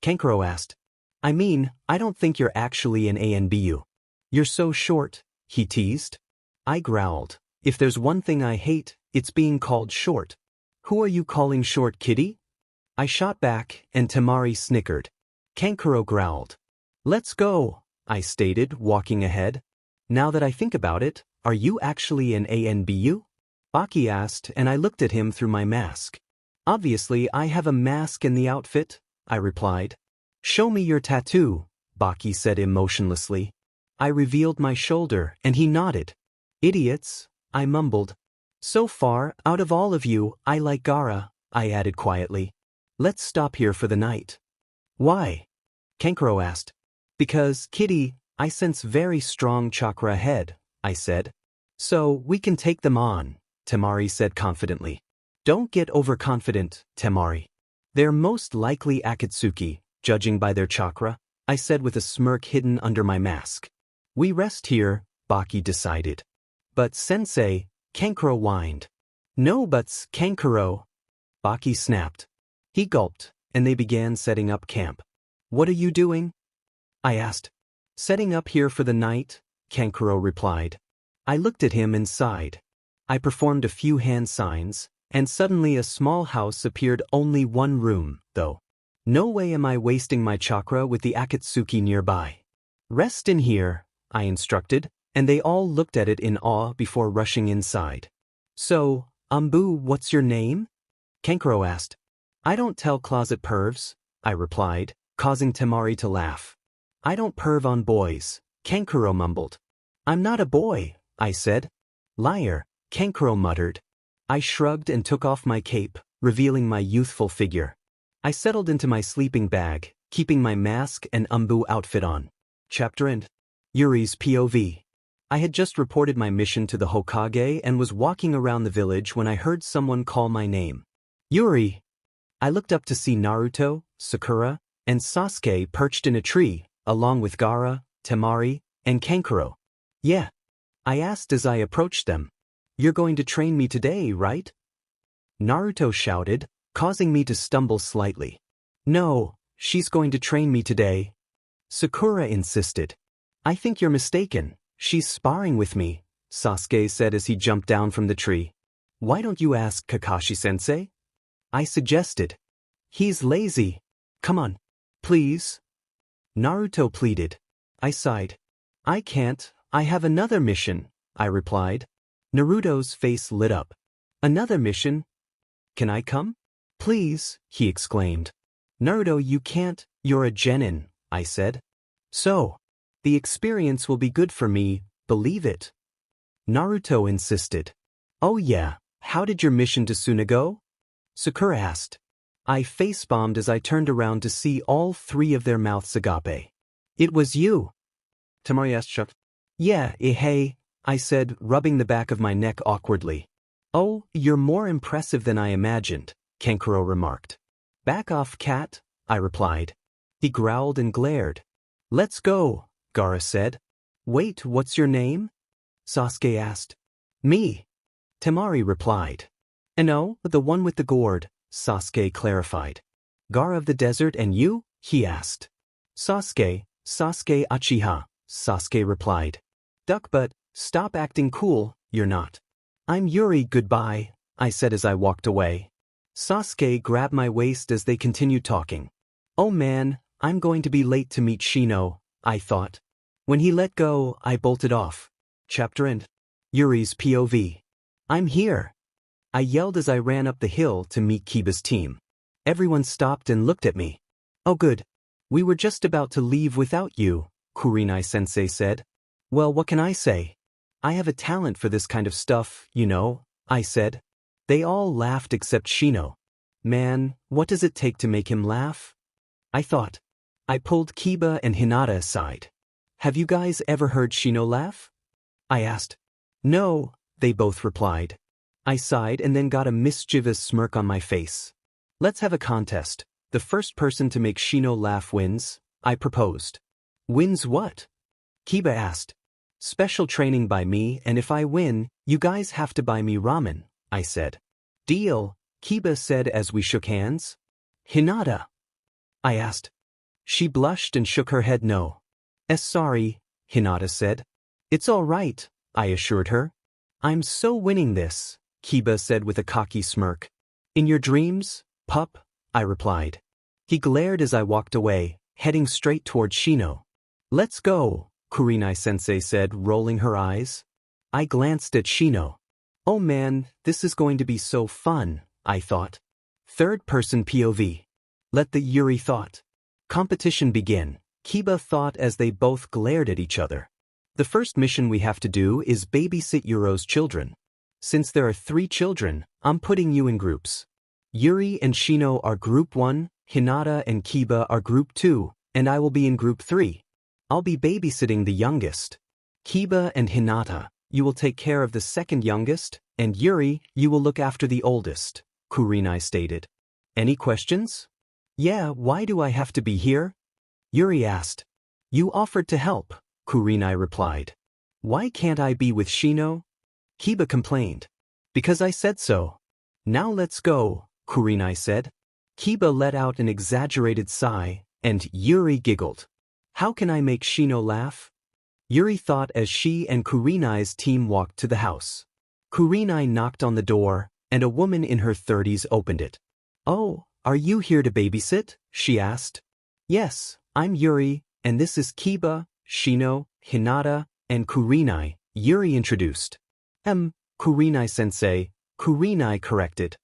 Kenkuro asked. I mean, I don't think you're actually an ANBU. You're so short, he teased. I growled. If there's one thing I hate, it's being called short. Who are you calling short, kitty? I shot back, and Temari snickered. Kenkuro growled. Let's go, I stated, walking ahead. Now that I think about it, are you actually an ANBU? Baki asked, and I looked at him through my mask. Obviously, I have a mask in the outfit, I replied. Show me your tattoo, Baki said emotionlessly. I revealed my shoulder, and he nodded. Idiots, I mumbled. So far, out of all of you, I like Gaara, I added quietly. Let's stop here for the night. Why? Kankuro asked. Because, Kitty, I sense very strong chakra ahead, I said. So, we can take them on, Temari said confidently. Don't get overconfident, Temari. They're most likely Akatsuki, judging by their chakra, I said with a smirk hidden under my mask. We rest here, Baki decided. But sensei, Kankuro whined. No buts, Kankuro. Baki snapped. He gulped, and they began setting up camp. What are you doing? I asked. Setting up here for the night, Kankuro replied. I looked at him and sighed. I performed a few hand signs, and suddenly a small house appeared, only one room, though. No way am I wasting my chakra with the Akatsuki nearby. Rest in here, I instructed, and they all looked at it in awe before rushing inside. So, Ambu, what's your name? Kankuro asked. I don't tell closet pervs, I replied, causing Temari to laugh. I don't perv on boys, Kankuro mumbled. I'm not a boy, I said. Liar, Kankuro muttered. I shrugged and took off my cape, revealing my youthful figure. I settled into my sleeping bag, keeping my mask and Ambu outfit on. Chapter End. Yuri's POV. I had just reported my mission to the Hokage and was walking around the village when I heard someone call my name. Yuri! I looked up to see Naruto, Sakura, and Sasuke perched in a tree, along with Gaara, Temari, and Kankuro. Yeah. I asked as I approached them. You're going to train me today, right? Naruto shouted, causing me to stumble slightly. No, she's going to train me today. Sakura insisted. I think you're mistaken. She's sparring with me, Sasuke said as he jumped down from the tree. Why don't you ask Kakashi-sensei? I suggested. He's lazy. Come on. Please. Naruto pleaded. I sighed. I can't, I have another mission, I replied. Naruto's face lit up. Another mission? Can I come? Please, he exclaimed. Naruto, you can't, you're a genin, I said. So, the experience will be good for me, believe it. Naruto insisted. Oh yeah, how did your mission to Suna go? Sakura asked. I face-bombed as I turned around to see all three of their mouths agape. It was you. Temari asked shocked. Yeah, hey, I said, rubbing the back of my neck awkwardly. Oh, you're more impressive than I imagined, Kankuro remarked. Back off, cat, I replied. He growled and glared. Let's go, Gaara said. Wait, what's your name? Sasuke asked. Me. Temari replied. No, the one with the gourd, Sasuke clarified. Gaara of the desert and you? He asked. Sasuke Uchiha, Sasuke replied. Duck butt, stop acting cool, you're not. I'm Yuri, goodbye, I said as I walked away. Sasuke grabbed my waist as they continued talking. Oh man, I'm going to be late to meet Shino, I thought. When he let go, I bolted off. Chapter End. Yuri's POV. I'm here. I yelled as I ran up the hill to meet Kiba's team. Everyone stopped and looked at me. Oh good. We were just about to leave without you, Kurinai-sensei said. Well, what can I say? I have a talent for this kind of stuff, you know, I said. They all laughed except Shino. Man, what does it take to make him laugh? I thought. I pulled Kiba and Hinata aside. Have you guys ever heard Shino laugh? I asked. No, they both replied. I sighed and then got a mischievous smirk on my face. Let's have a contest. The first person to make Shino laugh wins, I proposed. Wins what? Kiba asked. Special training by me, and if I win, you guys have to buy me ramen, I said. Deal, Kiba said as we shook hands. Hinata? I asked. She blushed and shook her head no. Sorry, Hinata said. It's all right, I assured her. I'm so winning this, Kiba said with a cocky smirk. In your dreams, pup? I replied. He glared as I walked away, heading straight toward Shino. Let's go, Kurenai-sensei said, rolling her eyes. I glanced at Shino. Oh man, this is going to be so fun, I thought. Third-person POV. Let the Yuri thought. Competition begin, Kiba thought as they both glared at each other. The first mission we have to do is babysit Yuro's children. Since there are 3 children, I'm putting you in groups. Yuri and Shino are group 1, Hinata and Kiba are group 2, and I will be in group 3. I'll be babysitting the youngest. Kiba and Hinata, you will take care of the second youngest, and Yuri, you will look after the oldest, Kurenai stated. Any questions? Yeah, why do I have to be here? Yuri asked. You offered to help, Kurenai replied. Why can't I be with Shino? Kiba complained. Because I said so. Now let's go, Kurenai said. Kiba let out an exaggerated sigh, and Yuri giggled. How can I make Shino laugh? Yuri thought as she and Kurenai's team walked to the house. Kurenai knocked on the door, and a woman in her 30s opened it. Oh, are you here to babysit? She asked. Yes, I'm Yuri, and this is Kiba, Shino, Hinata, and Kurenai, Yuri introduced. Kurenai-sensei, Kurenai corrected.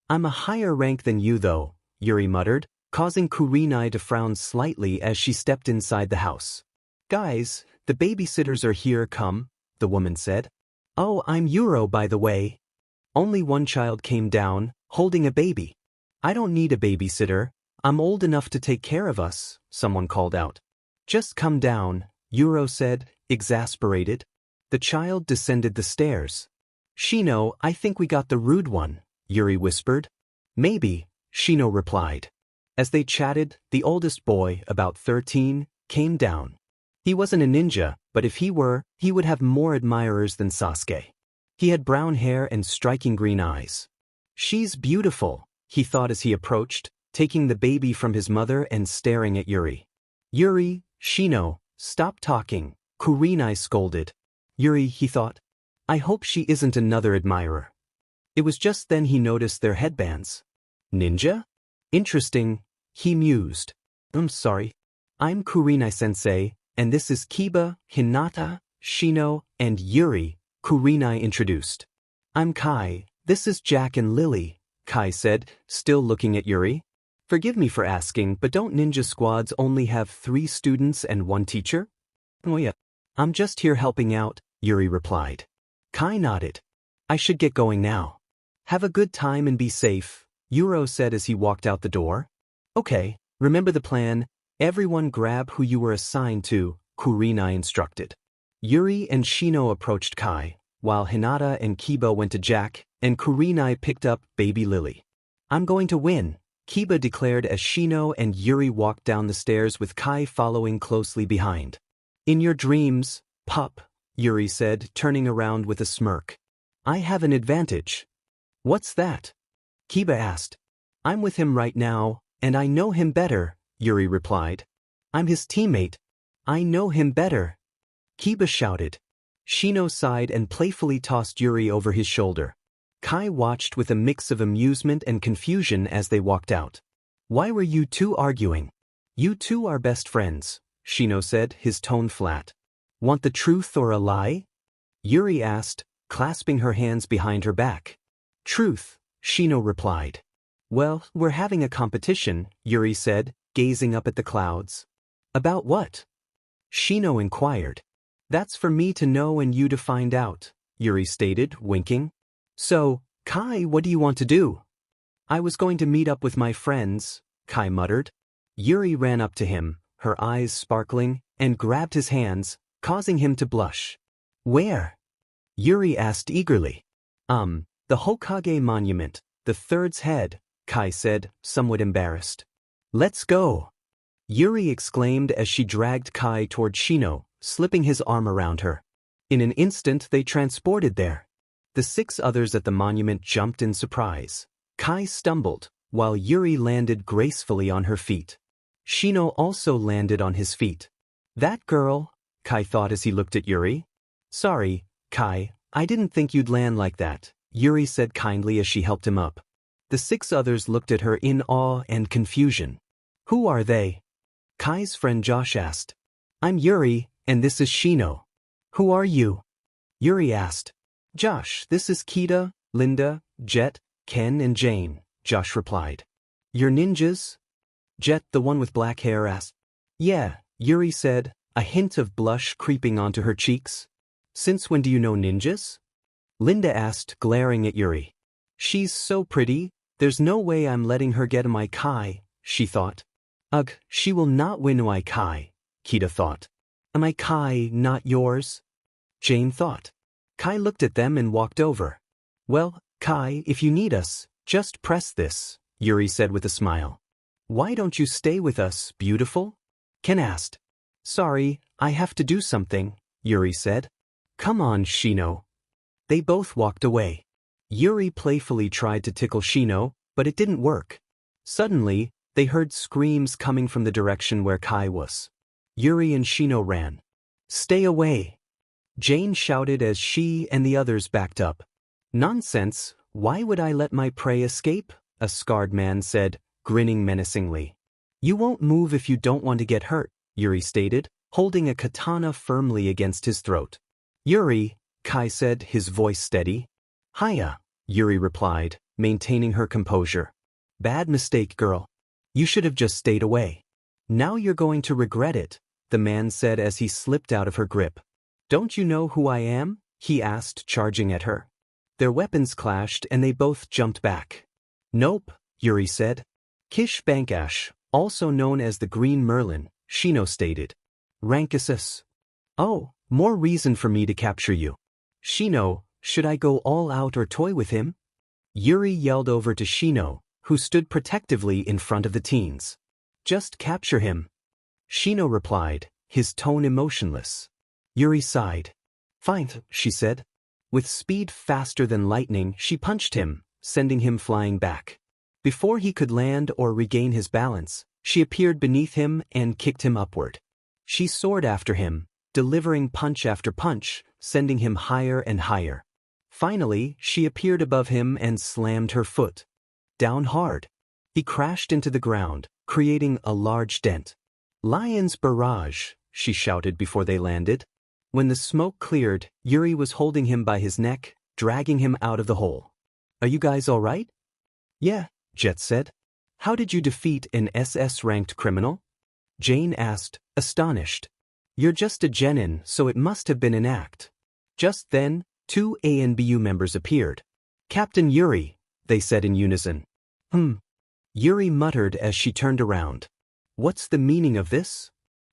I'm a higher rank than you though, Yuri muttered, causing Kurenai to frown slightly as she stepped inside the house. Guys, the babysitters are here, come, the woman said. Oh, I'm Yuro by the way. Only one child came down, holding a baby. I don't need a babysitter, I'm old enough to take care of us, someone called out. Just come down, Yuro said, exasperated. The child descended the stairs. Shino, I think we got the rude one, Yuri whispered. Maybe, Shino replied. As they chatted, the oldest boy, about 13, came down. He wasn't a ninja, but if he were, he would have more admirers than Sasuke. He had brown hair and striking green eyes. She's beautiful, he thought as he approached, taking the baby from his mother and staring at Yuri. Yuri, Shino, stop talking, Kurenai scolded. Yuri, he thought. I hope she isn't another admirer. It was just then he noticed their headbands. Ninja? Interesting, he mused. Sorry. I'm Kurenai-sensei, and this is Kiba, Hinata, Shino, and Yuri, Kurenai introduced. I'm Kai, this is Jack and Lily, Kai said, still looking at Yuri. Forgive me for asking, but don't ninja squads only have 3 students and 1 teacher? Oh yeah. I'm just here helping out, Yuri replied. Kai nodded. I should get going now. Have a good time and be safe, Yuro said as he walked out the door. Okay, remember the plan, everyone grab who you were assigned to, Kurenai instructed. Yuri and Shino approached Kai, while Hinata and Kiba went to Jack, and Kurenai picked up baby Lily. I'm going to win, Kiba declared as Shino and Yuri walked down the stairs with Kai following closely behind. In your dreams, pup, Yuri said, turning around with a smirk. I have an advantage. What's that? Kiba asked. I'm with him right now, and I know him better, Yuri replied. I'm his teammate. I know him better. Kiba shouted. Shino sighed and playfully tossed Yuri over his shoulder. Kai watched with a mix of amusement and confusion as they walked out. Why were you two arguing? You two are best friends, Shino said, his tone flat. Want the truth or a lie? Yuri asked, clasping her hands behind her back. Truth, Shino replied. Well, we're having a competition, Yuri said, gazing up at the clouds. About what? Shino inquired. That's for me to know and you to find out, Yuri stated, winking. So, Kai, what do you want to do? I was going to meet up with my friends, Kai muttered. Yuri ran up to him, her eyes sparkling, and grabbed his hands, causing him to blush. Where? Yuri asked eagerly. The Hokage monument, the third's head, Kai said, somewhat embarrassed. Let's go. Yuri exclaimed as she dragged Kai toward Shino, slipping his arm around her. In an instant they transported there. The 6 others at the monument jumped in surprise. Kai stumbled, while Yuri landed gracefully on her feet. Shino also landed on his feet. That girl, Kai thought as he looked at Yuri. Sorry, Kai, I didn't think you'd land like that, Yuri said kindly as she helped him up. The 6 others looked at her in awe and confusion. Who are they? Kai's friend Josh asked. I'm Yuri, and this is Shino. Who are you? Yuri asked. Josh, this is Kita, Linda, Jet, Ken and Jane, Josh replied. You're ninjas? Jet, the one with black hair, asked. Yeah, Yuri said, a hint of blush creeping onto her cheeks. Since when do you know ninjas? Linda asked, glaring at Yuri. She's so pretty, there's no way I'm letting her get my Kai, she thought. Ugh, she will not win my Kai, Kita thought. My Kai, not yours? Jane thought. Kai looked at them and walked over. Well, Kai, if you need us, just press this, Yuri said with a smile. Why don't you stay with us, beautiful? Ken asked. Sorry, I have to do something, Yuri said. Come on, Shino. They both walked away. Yuri playfully tried to tickle Shino, but it didn't work. Suddenly, they heard screams coming from the direction where Kai was. Yuri and Shino ran. Stay away! Jane shouted as she and the others backed up. Nonsense, why would I let my prey escape? A scarred man said, grinning menacingly. You won't move if you don't want to get hurt, Yuri stated, holding a katana firmly against his throat. Yuri, Kai said, his voice steady. Hiya, Yuri replied, maintaining her composure. Bad mistake, girl. You should have just stayed away. Now you're going to regret it, the man said as he slipped out of her grip. Don't you know who I am? He asked, charging at her. Their weapons clashed and they both jumped back. Nope, Yuri said. Kish Bankash, also known as the Green Merlin, Shino stated. Rankusus. Oh, more reason for me to capture you. Shino, should I go all out or toy with him? Yuri yelled over to Shino, who stood protectively in front of the teens. Just capture him. Shino replied, his tone emotionless. Yuri sighed. Fine, she said. With speed faster than lightning, she punched him, sending him flying back. Before he could land or regain his balance, she appeared beneath him and kicked him upward. She soared after him, delivering punch after punch, sending him higher and higher. Finally, she appeared above him and slammed her foot. Down hard. He crashed into the ground, creating a large dent. Lion's barrage, she shouted before they landed. When the smoke cleared, Yuri was holding him by his neck, dragging him out of the hole. Are you guys all right? Yeah, Jet said. How did you defeat an SS-ranked criminal? Jane asked, astonished. You're just a genin, so it must have been an act. Just then, 2 ANBU members appeared. Captain Yuri, they said in unison. Yuri muttered as she turned around. What's the meaning of this?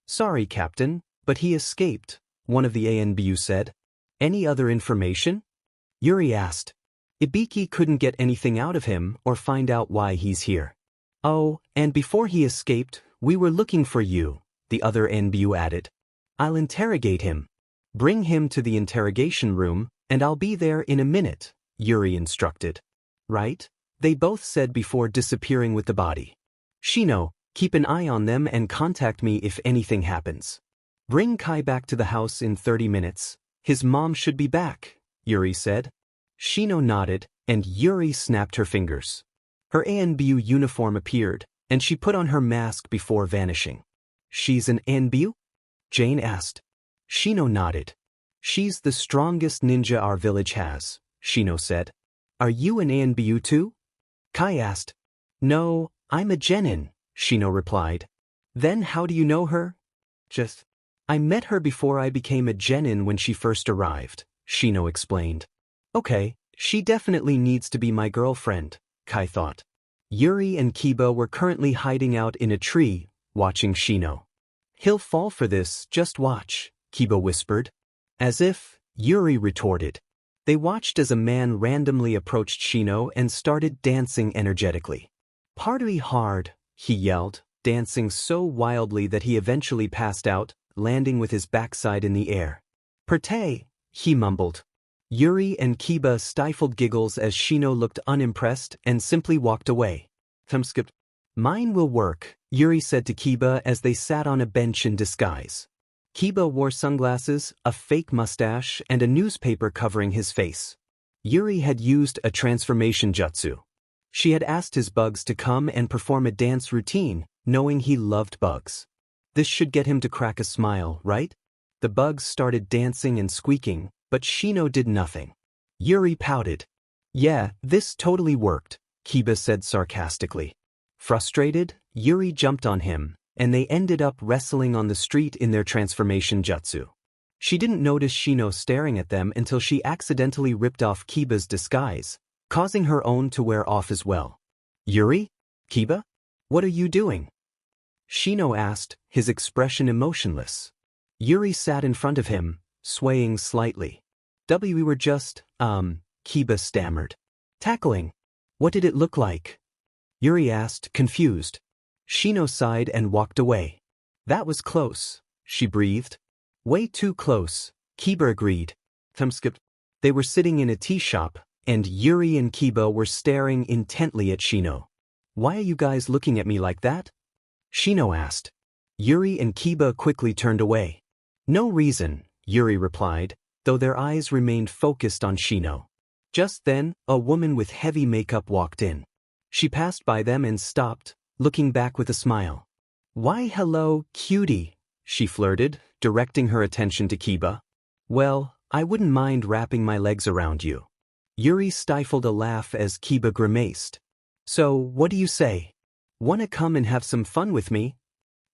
Sorry, Captain, but he escaped, one of the ANBU said. Any other information? Yuri asked. Ibiki couldn't get anything out of him or find out why he's here. Oh, and before he escaped, we were looking for you, the other NBU added. I'll interrogate him. Bring him to the interrogation room, and I'll be there in a minute, Yuri instructed. Right? They both said before disappearing with the body. Shino, keep an eye on them and contact me if anything happens. Bring Kai back to the house in 30 minutes. His mom should be back, Yuri said. Shino nodded, and Yuri snapped her fingers. Her ANBU uniform appeared, and she put on her mask before vanishing. She's an ANBU? Jane asked. Shino nodded. She's the strongest ninja our village has, Shino said. Are you an ANBU too? Kai asked. No, I'm a genin, Shino replied. Then how do you know her? I met her before I became a genin when she first arrived, Shino explained. Okay, she definitely needs to be my girlfriend, Kai thought. Yuri and Kiba were currently hiding out in a tree, watching Shino. He'll fall for this, just watch, Kiba whispered. As if, Yuri retorted. They watched as a man randomly approached Shino and started dancing energetically. Party hard, he yelled, dancing so wildly that he eventually passed out, landing with his backside in the air. Perte, he mumbled. Yuri and Kiba stifled giggles as Shino looked unimpressed and simply walked away. Mine will work, Yuri said to Kiba as they sat on a bench in disguise. Kiba wore sunglasses, a fake mustache, and a newspaper covering his face. Yuri had used a transformation jutsu. She had asked his bugs to come and perform a dance routine, knowing he loved bugs. This should get him to crack a smile, right? The bugs started dancing and squeaking, but Shino did nothing. Yuri pouted. Yeah, this totally worked, Kiba said sarcastically. Frustrated, Yuri jumped on him, and they ended up wrestling on the street in their transformation jutsu. She didn't notice Shino staring at them until she accidentally ripped off Kiba's disguise, causing her own to wear off as well. Yuri? Kiba? What are you doing? Shino asked, his expression emotionless. Yuri sat in front of him, swaying slightly. We were just, Kiba stammered. Tackling. What did it look like? Yuri asked, confused. Shino sighed and walked away. That was close, she breathed. Way too close, Kiba agreed. They were sitting in a tea shop, and Yuri and Kiba were staring intently at Shino. Why are you guys looking at me like that? Shino asked. Yuri and Kiba quickly turned away. No reason, Yuri replied, though their eyes remained focused on Shino. Just then, a woman with heavy makeup walked in. She passed by them and stopped, looking back with a smile. Why hello, cutie, she flirted, directing her attention to Kiba. Well, I wouldn't mind wrapping my legs around you. Yuri stifled a laugh as Kiba grimaced. So, what do you say? Wanna come and have some fun with me?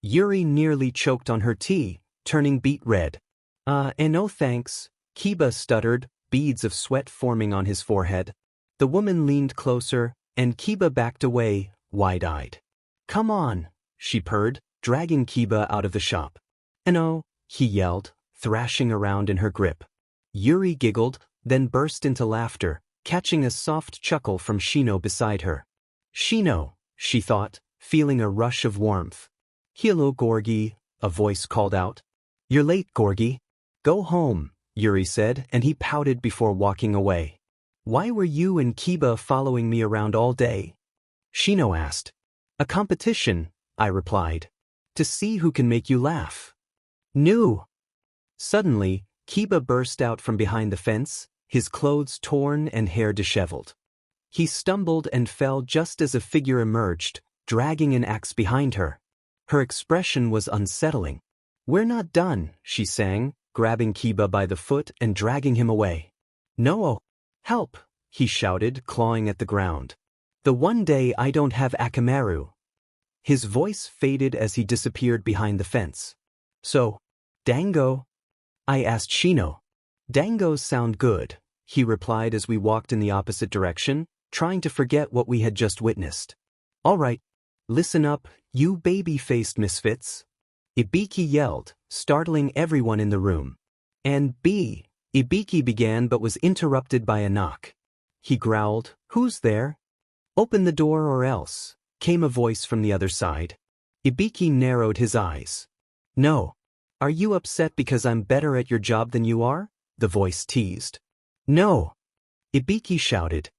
Yuri nearly choked on her tea, turning beet red. No thanks, Kiba stuttered, beads of sweat forming on his forehead. The woman leaned closer, and Kiba backed away, wide-eyed. Come on, she purred, dragging Kiba out of the shop. No, he yelled, thrashing around in her grip. Yuri giggled, then burst into laughter, catching a soft chuckle from Shino beside her. Shino, she thought, feeling a rush of warmth. Hello, Gorgi, a voice called out. You're late, Gorgi. Go home, Yuri said, and he pouted before walking away. Why were you and Kiba following me around all day? Shino asked. A competition, I replied. To see who can make you laugh. No. Suddenly, Kiba burst out from behind the fence, his clothes torn and hair disheveled. He stumbled and fell just as a figure emerged, dragging an axe behind her. Her expression was unsettling. We're not done, she sang, grabbing Kiba by the foot and dragging him away. No, help, he shouted, clawing at the ground. The one day I don't have Akamaru. His voice faded as he disappeared behind the fence. So, Dango? I asked Shino. Dangos sound good, he replied as we walked in the opposite direction, trying to forget what we had just witnessed. All right, listen up, you baby-faced misfits. Ibiki yelled, startling everyone in the room. And Ibiki began but was interrupted by a knock. He growled, Who's there? Open the door or else, came a voice from the other side. Ibiki narrowed his eyes. No. Are you upset because I'm better at your job than you are? The voice teased. No. Ibiki shouted.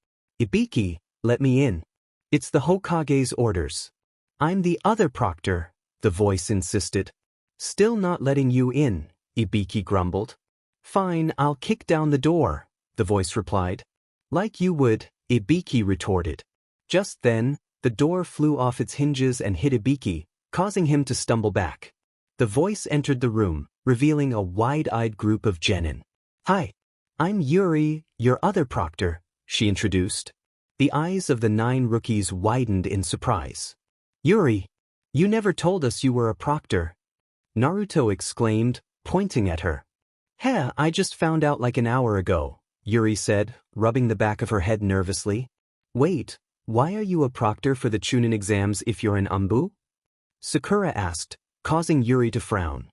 Ibiki, let me in. It's the Hokage's orders. I'm the other proctor, the voice insisted. Still not letting you in, Ibiki grumbled. Fine, I'll kick down the door, the voice replied. Like you would, Ibiki retorted. Just then, the door flew off its hinges and hit Ibiki, causing him to stumble back. The voice entered the room, revealing a wide-eyed group of genin. Hi, I'm Yuri, your other proctor, she introduced. The eyes of the 9 rookies widened in surprise. Yuri, you never told us you were a proctor. Naruto exclaimed, pointing at her. Heh, I just found out like an hour ago, Yuri said, rubbing the back of her head nervously. Wait, why are you a proctor for the Chunin exams if you're an Umbu? Sakura asked, causing Yuri to frown.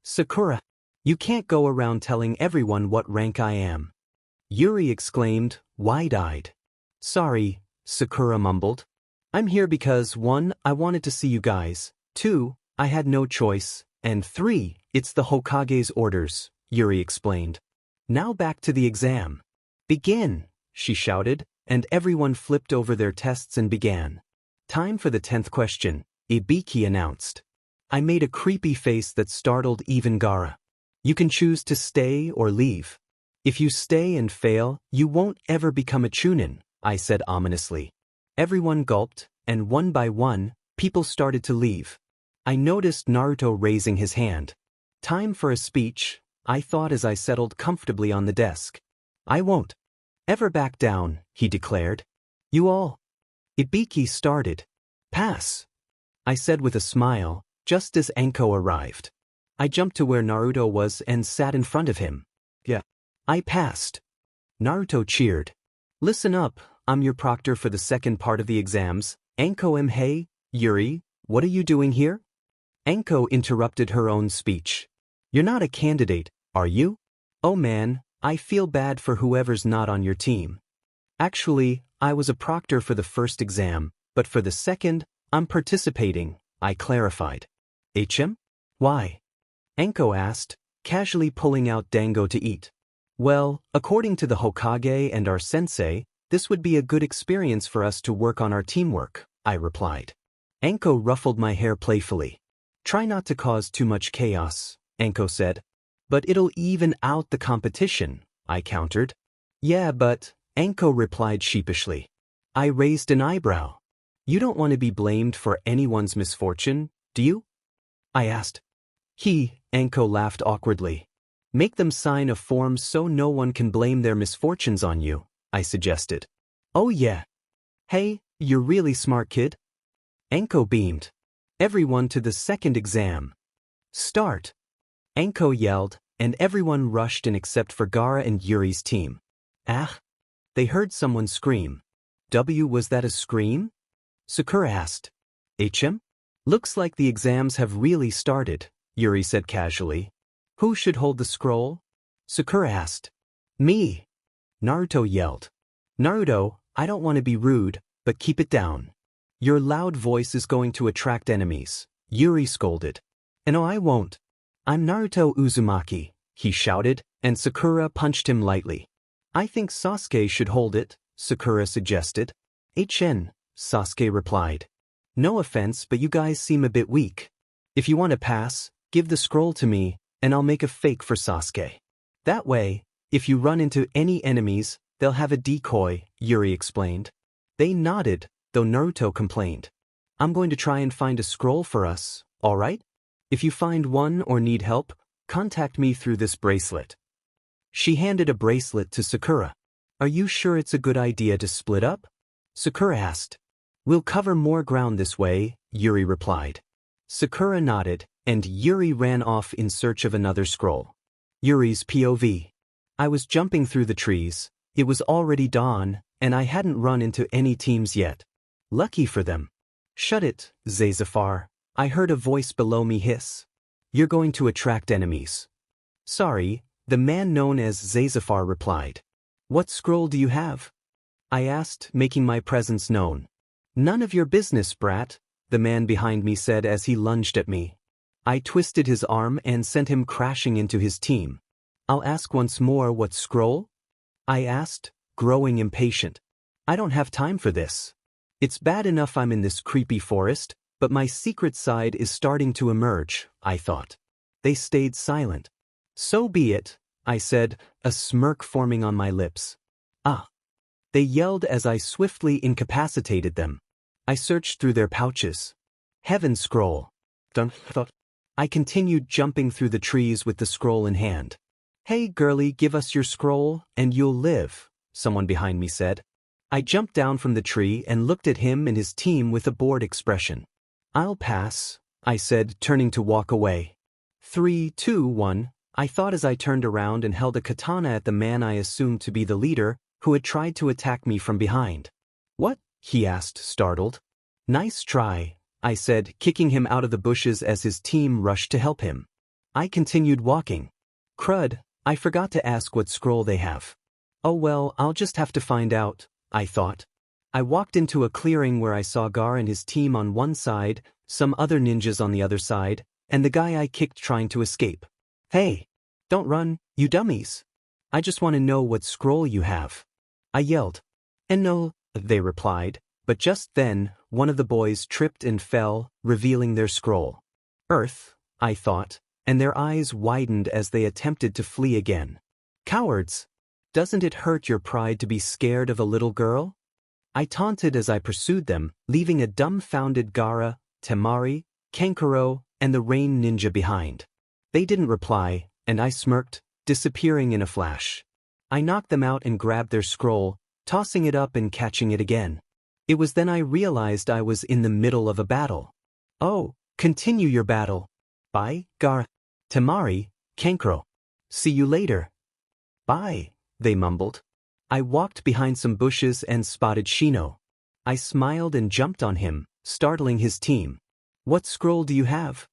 Sakura, you can't go around telling everyone what rank I am. Yuri exclaimed, wide-eyed. Sorry, Sakura mumbled. I'm here because 1, I wanted to see you guys, 2, I had no choice, and 3, it's the Hokage's orders, Yuri explained. Now back to the exam. Begin, she shouted, and everyone flipped over their tests and began. Time for the 10th question, Ibiki announced. I made a creepy face that startled even Gaara. You can choose to stay or leave. If you stay and fail, you won't ever become a Chunin, I said ominously. Everyone gulped, and one by one, people started to leave. I noticed Naruto raising his hand. Time for a speech, I thought as I settled comfortably on the desk. I won't ever back down, he declared. You all. Ibiki started. Pass, I said with a smile, just as Anko arrived. I jumped to where Naruto was and sat in front of him. Yeah. I passed. Naruto cheered. Listen up, I'm your proctor for the second part of the exams. Anko hey, Yuri, what are you doing here? Anko interrupted her own speech. You're not a candidate, are you? Oh man, I feel bad for whoever's not on your team. Actually, I was a proctor for the first exam, but for the second, I'm participating, I clarified. Why? Anko asked, casually pulling out dango to eat. Well, according to the Hokage and our sensei, this would be a good experience for us to work on our teamwork, I replied. Anko ruffled my hair playfully. Try not to cause too much chaos, Anko said. But it'll even out the competition, I countered. Yeah, but, Anko replied sheepishly. I raised an eyebrow. You don't want to be blamed for anyone's misfortune, do you? I asked. Anko laughed awkwardly. Make them sign a form so no one can blame their misfortunes on you, I suggested. Oh yeah. Hey, you're really smart, kid. Anko beamed. Everyone to the second exam. Start. Anko yelled, and everyone rushed in except for Gaara and Yuri's team. Ah! They heard someone scream. Was that a scream? Sakura asked. Looks like the exams have really started, Yuri said casually. Who should hold the scroll? Sakura asked. Me. Naruto yelled. Naruto, I don't want to be rude, but keep it down. Your loud voice is going to attract enemies, Yuri scolded. And no, I won't. I'm Naruto Uzumaki, he shouted, and Sakura punched him lightly. I think Sasuke should hold it, Sakura suggested. Sasuke replied. No offense, but you guys seem a bit weak. If you want to pass, give the scroll to me, and I'll make a fake for Sasuke. That way, if you run into any enemies, they'll have a decoy, Yuri explained. They nodded, though Naruto complained. I'm going to try and find a scroll for us, alright? If you find one or need help, contact me through this bracelet. She handed a bracelet to Sakura. Are you sure it's a good idea to split up? Sakura asked. We'll cover more ground this way, Yuri replied. Sakura nodded, and Yuri ran off in search of another scroll. Yuri's POV. I was jumping through the trees. It was already dawn, and I hadn't run into any teams yet. Lucky for them. Shut it, Zazafar. I heard a voice below me hiss. You're going to attract enemies. Sorry, the man known as Zazafar replied. What scroll do you have? I asked, making my presence known. None of your business, brat, the man behind me said as he lunged at me. I twisted his arm and sent him crashing into his team. I'll ask once more, what scroll? I asked, growing impatient. I don't have time for this. It's bad enough I'm in this creepy forest, but my secret side is starting to emerge, I thought. They stayed silent. So be it, I said, a smirk forming on my lips. Ah. They yelled as I swiftly incapacitated them. I searched through their pouches. Heaven scroll. Dun. I continued jumping through the trees with the scroll in hand. Hey girlie, give us your scroll, and you'll live, someone behind me said. I jumped down from the tree and looked at him and his team with a bored expression. I'll pass, I said, turning to walk away. 3, 2, 1, I thought as I turned around and held a katana at the man I assumed to be the leader, who had tried to attack me from behind. What? He asked, startled. Nice try, I said, kicking him out of the bushes as his team rushed to help him. I continued walking. Crud, I forgot to ask what scroll they have. Oh well, I'll just have to find out, I thought. I walked into a clearing where I saw Gar and his team on one side, some other ninjas on the other side, and the guy I kicked trying to escape. Hey! Don't run, you dummies! I just want to know what scroll you have. I yelled. And no, they replied, but just then, one of the boys tripped and fell, revealing their scroll. Earth, I thought, and their eyes widened as they attempted to flee again. Cowards! Doesn't it hurt your pride to be scared of a little girl? I taunted as I pursued them, leaving a dumbfounded Gaara, Temari, Kankuro, and the rain ninja behind. They didn't reply, and I smirked, disappearing in a flash. I knocked them out and grabbed their scroll, tossing it up and catching it again. It was then I realized I was in the middle of a battle. Oh, continue your battle. Bye, Gar. Temari, Kankuro. See you later. Bye, they mumbled. I walked behind some bushes and spotted Shino. I smiled and jumped on him, startling his team. What scroll do you have?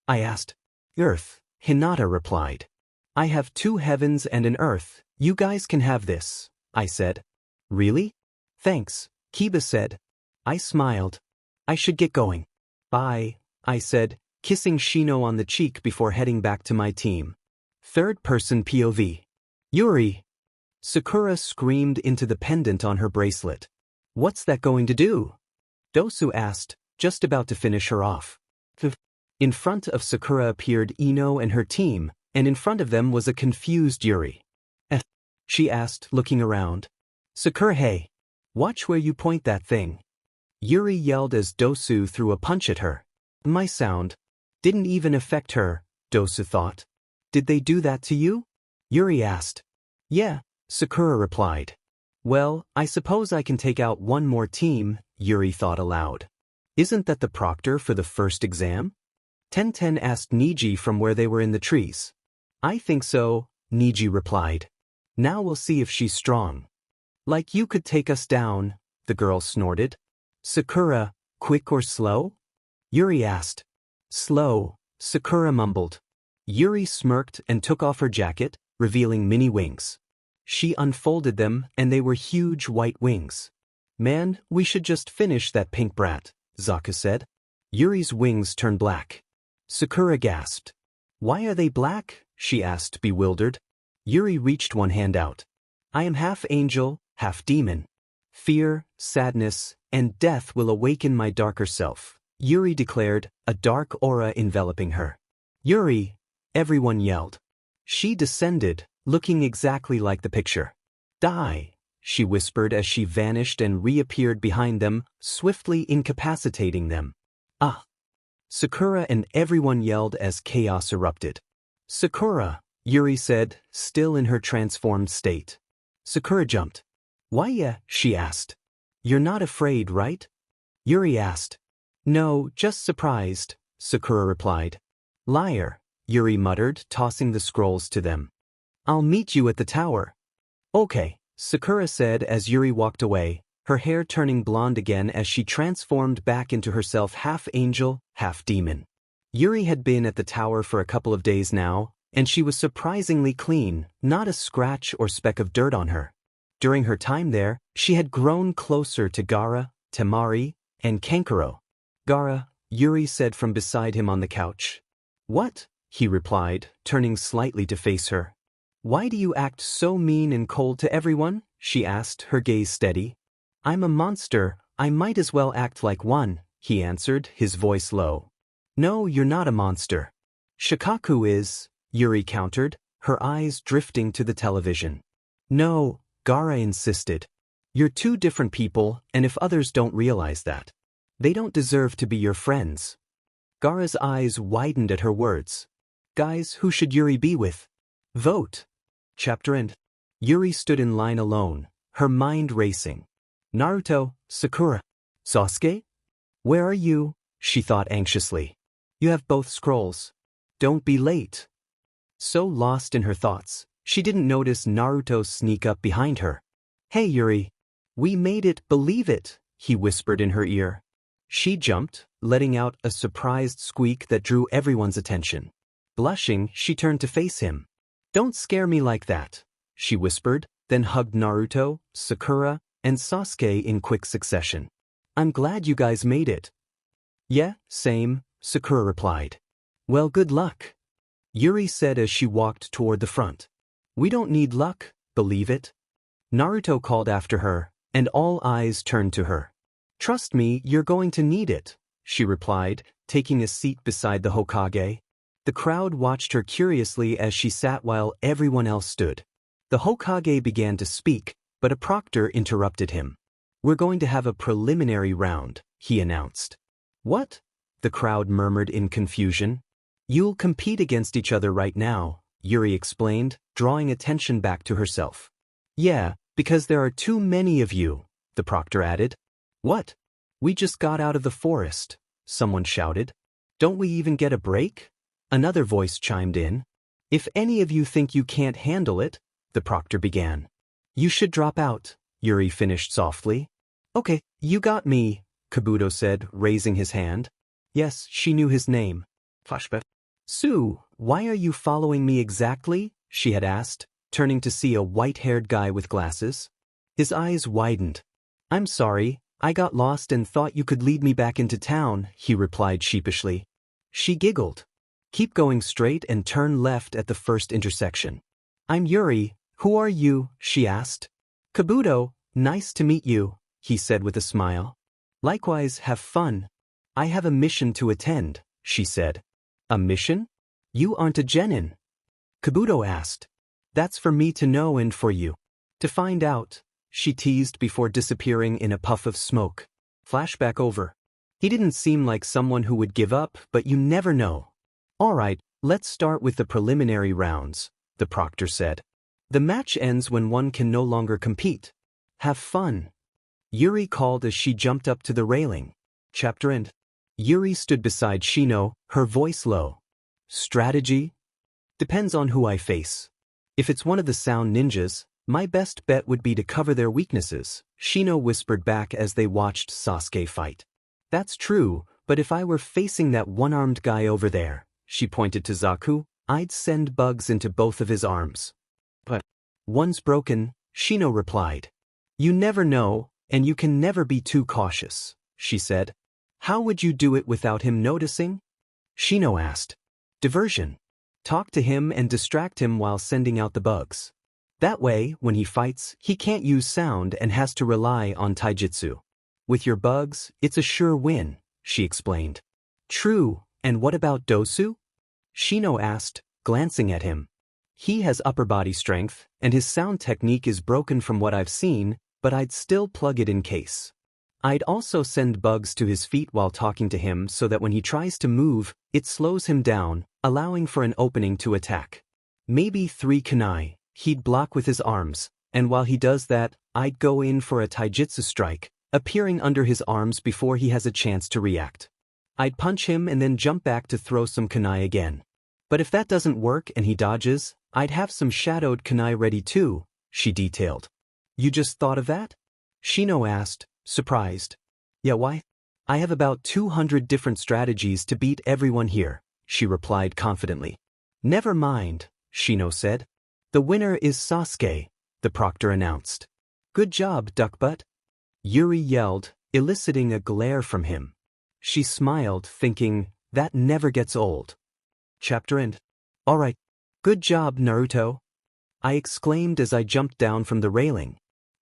I asked. Earth, Hinata replied. I have 2 heavens and an earth, you guys can have this, I said. Really? Thanks, Kiba said. I smiled. I should get going. Bye, I said, kissing Shino on the cheek before heading back to my team. Third-person POV. Yuri! Sakura screamed into the pendant on her bracelet. What's that going to do? Dosu asked, just about to finish her off. In front of Sakura appeared Ino and her team, and in front of them was a confused Yuri. She asked, looking around. Sakura, hey! Watch where you point that thing. Yuri yelled as Dosu threw a punch at her. My sound didn't even affect her, Dosu thought. Did they do that to you? Yuri asked. Yeah, Sakura replied. Well, I suppose I can take out one more team, Yuri thought aloud. Isn't that the proctor for the first exam? Tenten asked Niji from where they were in the trees. I think so, Niji replied. Now we'll see if she's strong. Like you could take us down, the girl snorted. Sakura, quick or slow? Yuri asked. Slow, Sakura mumbled. Yuri smirked and took off her jacket, revealing mini wings. She unfolded them, and they were huge white wings. Man, we should just finish that pink brat, Zaku said. Yuri's wings turned black. Sakura gasped. Why are they black? She asked, bewildered. Yuri reached one hand out. I am half angel, half demon. Fear, sadness, and death will awaken my darker self, Yuri declared, a dark aura enveloping her. Yuri! Everyone yelled. She descended, looking exactly like the picture. Die! She whispered as she vanished and reappeared behind them, swiftly incapacitating them. Ah! Sakura and everyone yelled as chaos erupted. Sakura, Yuri said, still in her transformed state. Sakura jumped. Why yeah? She asked. You're not afraid, right? Yuri asked. No, just surprised, Sakura replied. Liar, Yuri muttered, tossing the scrolls to them. I'll meet you at the tower. Okay, Sakura said as Yuri walked away, her hair turning blonde again as she transformed back into herself half angel, half demon. Yuri had been at the tower for a couple of days now, and she was surprisingly clean, not a scratch or speck of dirt on her. During her time there, she had grown closer to Gaara, Temari, and Kankuro. Gaara, Yuri said from beside him on the couch. What? He replied, turning slightly to face her. Why do you act so mean and cold to everyone? She asked, her gaze steady. I'm a monster, I might as well act like one, he answered, his voice low. No, you're not a monster. Shikaku is, Yuri countered, her eyes drifting to the television. No, Gaara insisted. You're 2 different people, and if others don't realize that, they don't deserve to be your friends. Gaara's eyes widened at her words. Guys, who should Yuri be with? Vote. Chapter end. Yuri stood in line alone, her mind racing. Naruto, Sakura. Sasuke? Where are you? She thought anxiously. You have both scrolls. Don't be late. So lost in her thoughts, she didn't notice Naruto sneak up behind her. Hey Yuri. We made it, believe it, he whispered in her ear. She jumped, letting out a surprised squeak that drew everyone's attention. Blushing, she turned to face him. Don't scare me like that, she whispered, then hugged Naruto, Sakura, and Sasuke in quick succession. I'm glad you guys made it. Yeah, same, Sakura replied. Well, good luck, Yuri said as she walked toward the front. We don't need luck, believe it? Naruto called after her, and all eyes turned to her. Trust me, you're going to need it, she replied, taking a seat beside the Hokage. The crowd watched her curiously as she sat while everyone else stood. The Hokage began to speak, but a proctor interrupted him. We're going to have a preliminary round, he announced. What? the crowd murmured in confusion. You'll compete against each other right now, Yuri explained, drawing attention back to herself. Yeah, because there are too many of you, the proctor added. What? We just got out of the forest, someone shouted. Don't we even get a break? Another voice chimed in. If any of you think you can't handle it, the proctor began. You should drop out, Yuri finished softly. Okay, you got me, Kabuto said, raising his hand. Yes, she knew his name. Flashback. Sue, why are you following me exactly? She had asked, turning to see a white-haired guy with glasses. His eyes widened. I'm sorry, I got lost and thought you could lead me back into town, he replied sheepishly. She giggled. Keep going straight and turn left at the first intersection. I'm Yuri, who are you? She asked. Kabuto, nice to meet you, he said with a smile. Likewise, have fun. I have a mission to attend, she said. A mission? You aren't a genin. Kabuto asked. That's for me to know and for you to find out, she teased before disappearing in a puff of smoke. Flashback over. He didn't seem like someone who would give up, but you never know. All right, let's start with the preliminary rounds, the proctor said. The match ends when one can no longer compete. Have fun. Yuri called as she jumped up to the railing. Chapter end. Yuri stood beside Shino, her voice low. Strategy? Depends on who I face. If it's one of the sound ninjas, my best bet would be to cover their weaknesses, Shino whispered back as they watched Sasuke fight. That's true, but if I were facing that one-armed guy over there, she pointed to Zaku, I'd send bugs into both of his arms. But one's broken, Shino replied. You never know, and you can never be too cautious, she said. How would you do it without him noticing? Shino asked. Diversion. Talk to him and distract him while sending out the bugs. That way, when he fights, he can't use sound and has to rely on taijutsu. With your bugs, it's a sure win, she explained. True, and what about Dosu? Shino asked, glancing at him. He has upper body strength, and his sound technique is broken from what I've seen, but I'd still plug it in case. I'd also send bugs to his feet while talking to him so that when he tries to move, it slows him down, allowing for an opening to attack. Maybe 3 kunai, he'd block with his arms, and while he does that, I'd go in for a taijutsu strike, appearing under his arms before he has a chance to react. I'd punch him and then jump back to throw some kunai again. But if that doesn't work and he dodges, I'd have some shadowed kunai ready too, she detailed. You just thought of that? Shino asked, surprised. Yeah, why? I have about 200 different strategies to beat everyone here, she replied confidently. Never mind, Shino said. The winner is Sasuke, the proctor announced. Good job, duckbutt. Yuri yelled, eliciting a glare from him. She smiled, thinking, that never gets old. Chapter end. All right. Good job, Naruto. I exclaimed as I jumped down from the railing.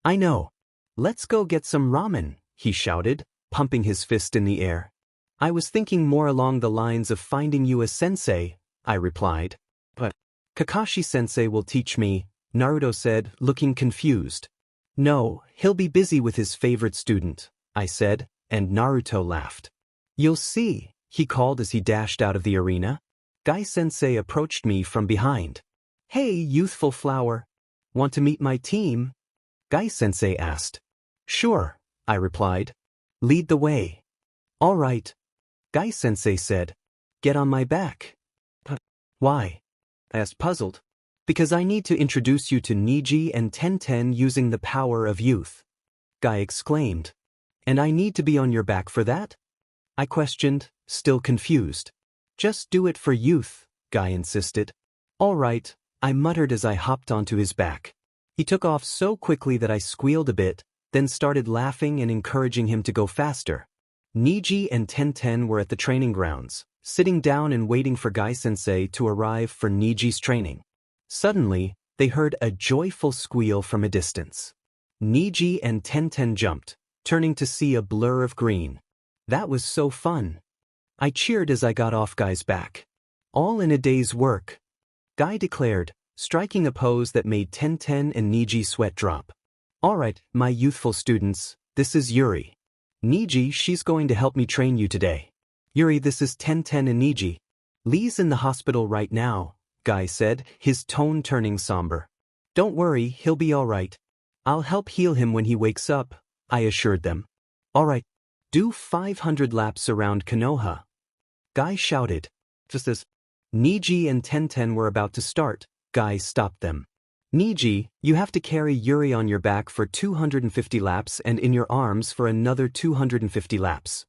I know. Let's go get some ramen, he shouted, pumping his fist in the air. I was thinking more along the lines of finding you a sensei, I replied. But Kakashi-sensei will teach me, Naruto said, looking confused. No, he'll be busy with his favorite student, I said, and Naruto laughed. You'll see, he called as he dashed out of the arena. Guy-sensei approached me from behind. Hey, youthful flower. Want to meet my team? Guy-sensei asked. Sure, I replied. Lead the way. All right. Guy-sensei said. Get on my back. But why? I asked, puzzled. Because I need to introduce you to Niji and Tenten using the power of youth. Guy exclaimed. And I need to be on your back for that? I questioned, still confused. Just do it for youth, Guy insisted. All right, I muttered as I hopped onto his back. He took off so quickly that I squealed a bit, then started laughing and encouraging him to go faster. Niji and Tenten were at the training grounds, sitting down and waiting for Guy-sensei to arrive for Niji's training. Suddenly, they heard a joyful squeal from a distance. Niji and Tenten jumped, turning to see a blur of green. That was so fun. I cheered as I got off Guy's back. All in a day's work, Guy declared, striking a pose that made Tenten and Niji sweat drop. All right, my youthful students, this is Yuri. Niji, she's going to help me train you today. Yuri, this is Tenten and Niji. Lee's in the hospital right now, Guy said, his tone turning somber. Don't worry, he'll be alright. I'll help heal him when he wakes up, I assured them. Alright. Do 500 laps around Konoha. Guy shouted. Just as Niji and Tenten were about to start, Guy stopped them. Niji, you have to carry Yuri on your back for 250 laps and in your arms for another 250 laps.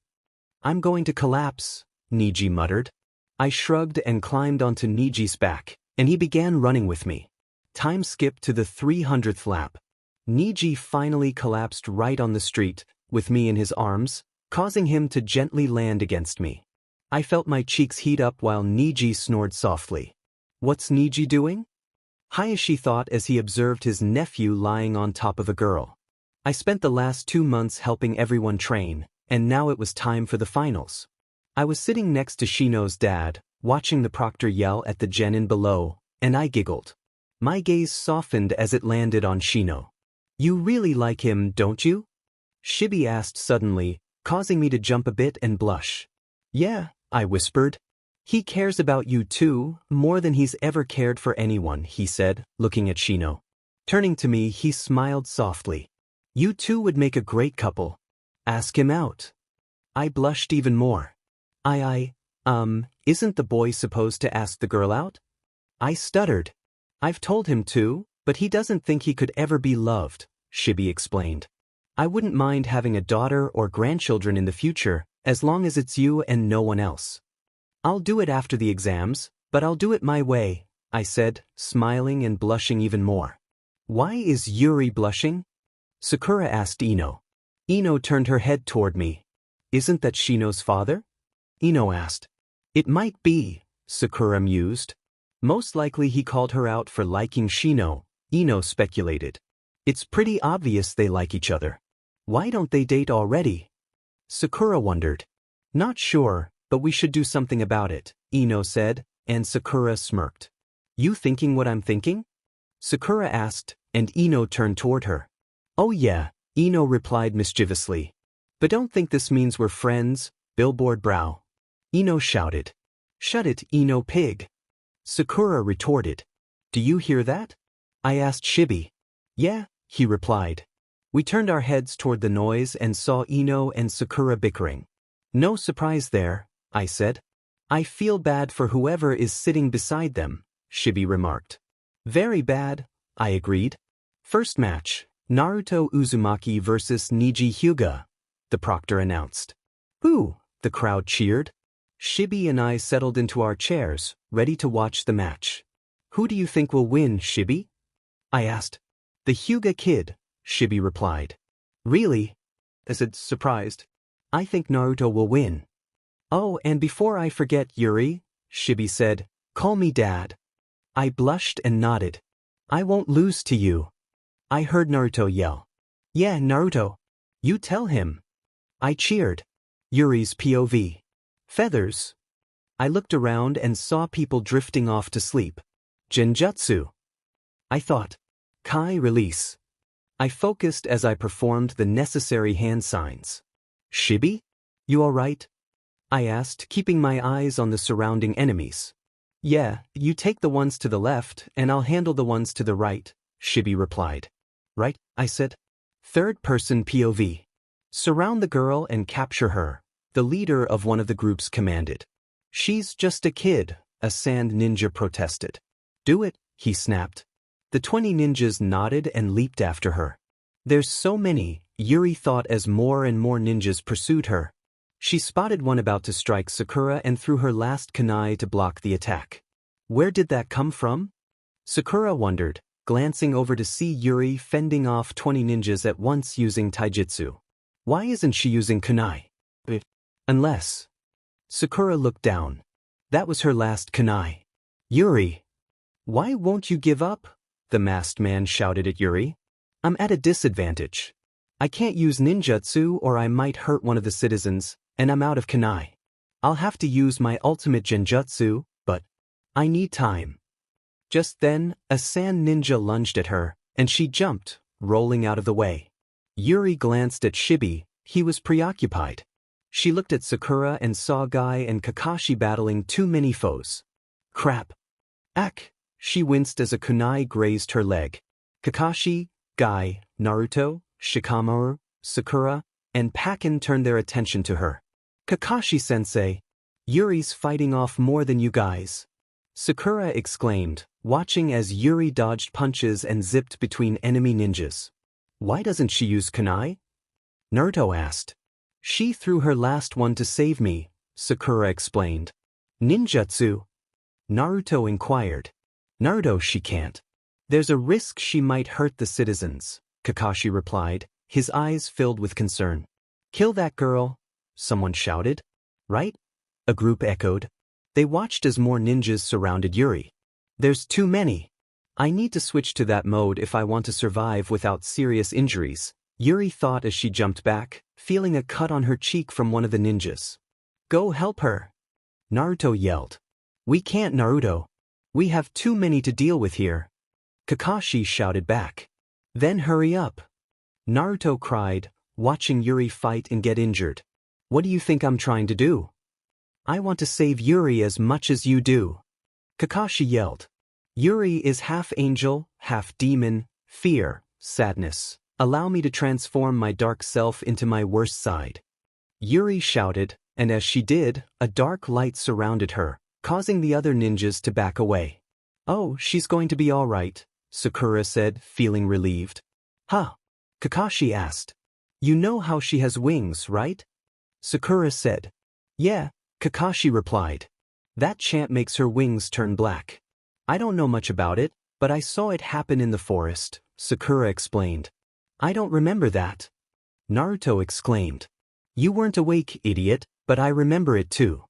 I'm going to collapse, Niji muttered. I shrugged and climbed onto Niji's back, and he began running with me. Time skipped to the 300th lap. Niji finally collapsed right on the street, with me in his arms, causing him to gently land against me. I felt my cheeks heat up while Niji snored softly. What's Niji doing? Hayashi thought as he observed his nephew lying on top of a girl. I spent the last 2 months helping everyone train, and now it was time for the finals. I was sitting next to Shino's dad, watching the proctor yell at the genin below, and I giggled. My gaze softened as it landed on Shino. You really like him, don't you? Shibi asked suddenly, causing me to jump a bit and blush. Yeah, I whispered. He cares about you too, more than he's ever cared for anyone, he said, looking at Shino. Turning to me, he smiled softly. You two would make a great couple. Ask him out. I blushed even more. Isn't the boy supposed to ask the girl out? I stuttered. I've told him to, but he doesn't think he could ever be loved, Shibi explained. I wouldn't mind having a daughter or grandchildren in the future, as long as it's you and no one else. I'll do it after the exams, but I'll do it my way, I said, smiling and blushing even more. Why is Yuri blushing? Sakura asked Ino. Ino turned her head toward me. Isn't that Shino's father? Ino asked. It might be, Sakura mused. Most likely he called her out for liking Shino, Ino speculated. It's pretty obvious they like each other. Why don't they date already? Sakura wondered. Not sure, but we should do something about it, Ino said, and Sakura smirked. You thinking what I'm thinking? Sakura asked, and Ino turned toward her. Oh yeah, Ino replied mischievously. But don't think this means we're friends, billboard brow. Ino shouted. Shut it, Ino pig. Sakura retorted. Do you hear that? I asked Shibi. Yeah, he replied. We turned our heads toward the noise and saw Ino and Sakura bickering. No surprise there, I said. I feel bad for whoever is sitting beside them, Shibi remarked. Very bad, I agreed. First match, Naruto Uzumaki versus Niji Hyuga, the proctor announced. Who? The crowd cheered. Shibi and I settled into our chairs, ready to watch the match. Who do you think will win, Shibi? I asked. The Hyuga kid, Shibi replied. Really? I said, surprised. I think Naruto will win. Oh, and before I forget, Yuri, Shibi said, call me Dad. I blushed and nodded. I won't lose to you. I heard Naruto yell. Yeah, Naruto. You tell him. I cheered. Yuri's POV. Feathers. I looked around and saw people drifting off to sleep. Genjutsu. I thought. Kai release. I focused as I performed the necessary hand signs. Shibi? You alright? I asked, keeping my eyes on the surrounding enemies. Yeah, you take the ones to the left and I'll handle the ones to the right, Shibi replied. Right, I said. Third person POV. Surround the girl and capture her, the leader of one of the groups commanded. She's just a kid, a sand ninja protested. Do it, he snapped. The 20 ninjas nodded and leaped after her. There's so many, Yuri thought as more and more ninjas pursued her. She spotted one about to strike Sakura and threw her last kunai to block the attack. Where did that come from? Sakura wondered, glancing over to see Yuri fending off 20 ninjas at once using taijutsu. Why isn't she using kunai? Unless. Sakura looked down. That was her last kunai. Yuri. Why won't you give up? The masked man shouted at Yuri. I'm at a disadvantage. I can't use ninjutsu or I might hurt one of the citizens, and I'm out of kunai. I'll have to use my ultimate genjutsu, but I need time. Just then, a sand ninja lunged at her, and she jumped, rolling out of the way. Yuri glanced at Shibi, he was preoccupied. She looked at Sakura and saw Guy and Kakashi battling too many foes. Crap. Ack! She winced as a kunai grazed her leg. Kakashi, Guy, Naruto, Shikamaru, Sakura, and Pakin turned their attention to her. Kakashi-sensei, Yuri's fighting off more than you guys. Sakura exclaimed, watching as Yuri dodged punches and zipped between enemy ninjas. Why doesn't she use kunai? Naruto asked. She threw her last one to save me, Sakura explained. Ninjutsu? Naruto inquired. Naruto, she can't. There's a risk she might hurt the citizens, Kakashi replied, his eyes filled with concern. Kill that girl, someone shouted. Right? A group echoed. They watched as more ninjas surrounded Yuri. There's too many. I need to switch to that mode if I want to survive without serious injuries, Yuri thought as she jumped back, feeling a cut on her cheek from one of the ninjas. Go help her. Naruto yelled. We can't, Naruto. We have too many to deal with here. Kakashi shouted back. Then hurry up. Naruto cried, watching Yuri fight and get injured. What do you think I'm trying to do? I want to save Yuri as much as you do. Kakashi yelled. Yuri is half angel, half demon, fear, sadness. Allow me to transform my dark self into my worst side. Yuri shouted, and as she did, a dark light surrounded her, causing the other ninjas to back away. Oh, she's going to be all right, Sakura said, feeling relieved. Huh? Kakashi asked. You know how she has wings, right? Sakura said. Yeah, Kakashi replied. That chant makes her wings turn black. I don't know much about it, but I saw it happen in the forest, Sakura explained. I don't remember that. Naruto exclaimed. You weren't awake, idiot, but I remember it too.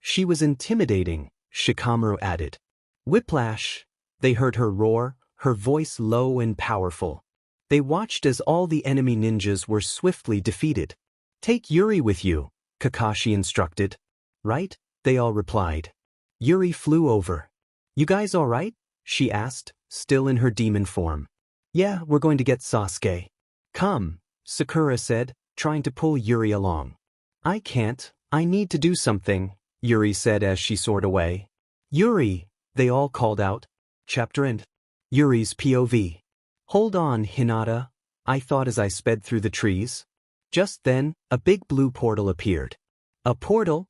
She was intimidating, Shikamaru added. Whiplash! They heard her roar, her voice low and powerful. They watched as all the enemy ninjas were swiftly defeated. Take Yuri with you, Kakashi instructed. Right? They all replied. Yuri flew over. You guys all right? She asked, still in her demon form. Yeah, we're going to get Sasuke. Come, Sakura said, trying to pull Yuri along. I can't, I need to do something, Yuri said as she soared away. Yuri, they all called out. Chapter End. Yuri's POV. Hold on, Hinata, I thought as I sped through the trees. Just then, a big blue portal appeared. A portal?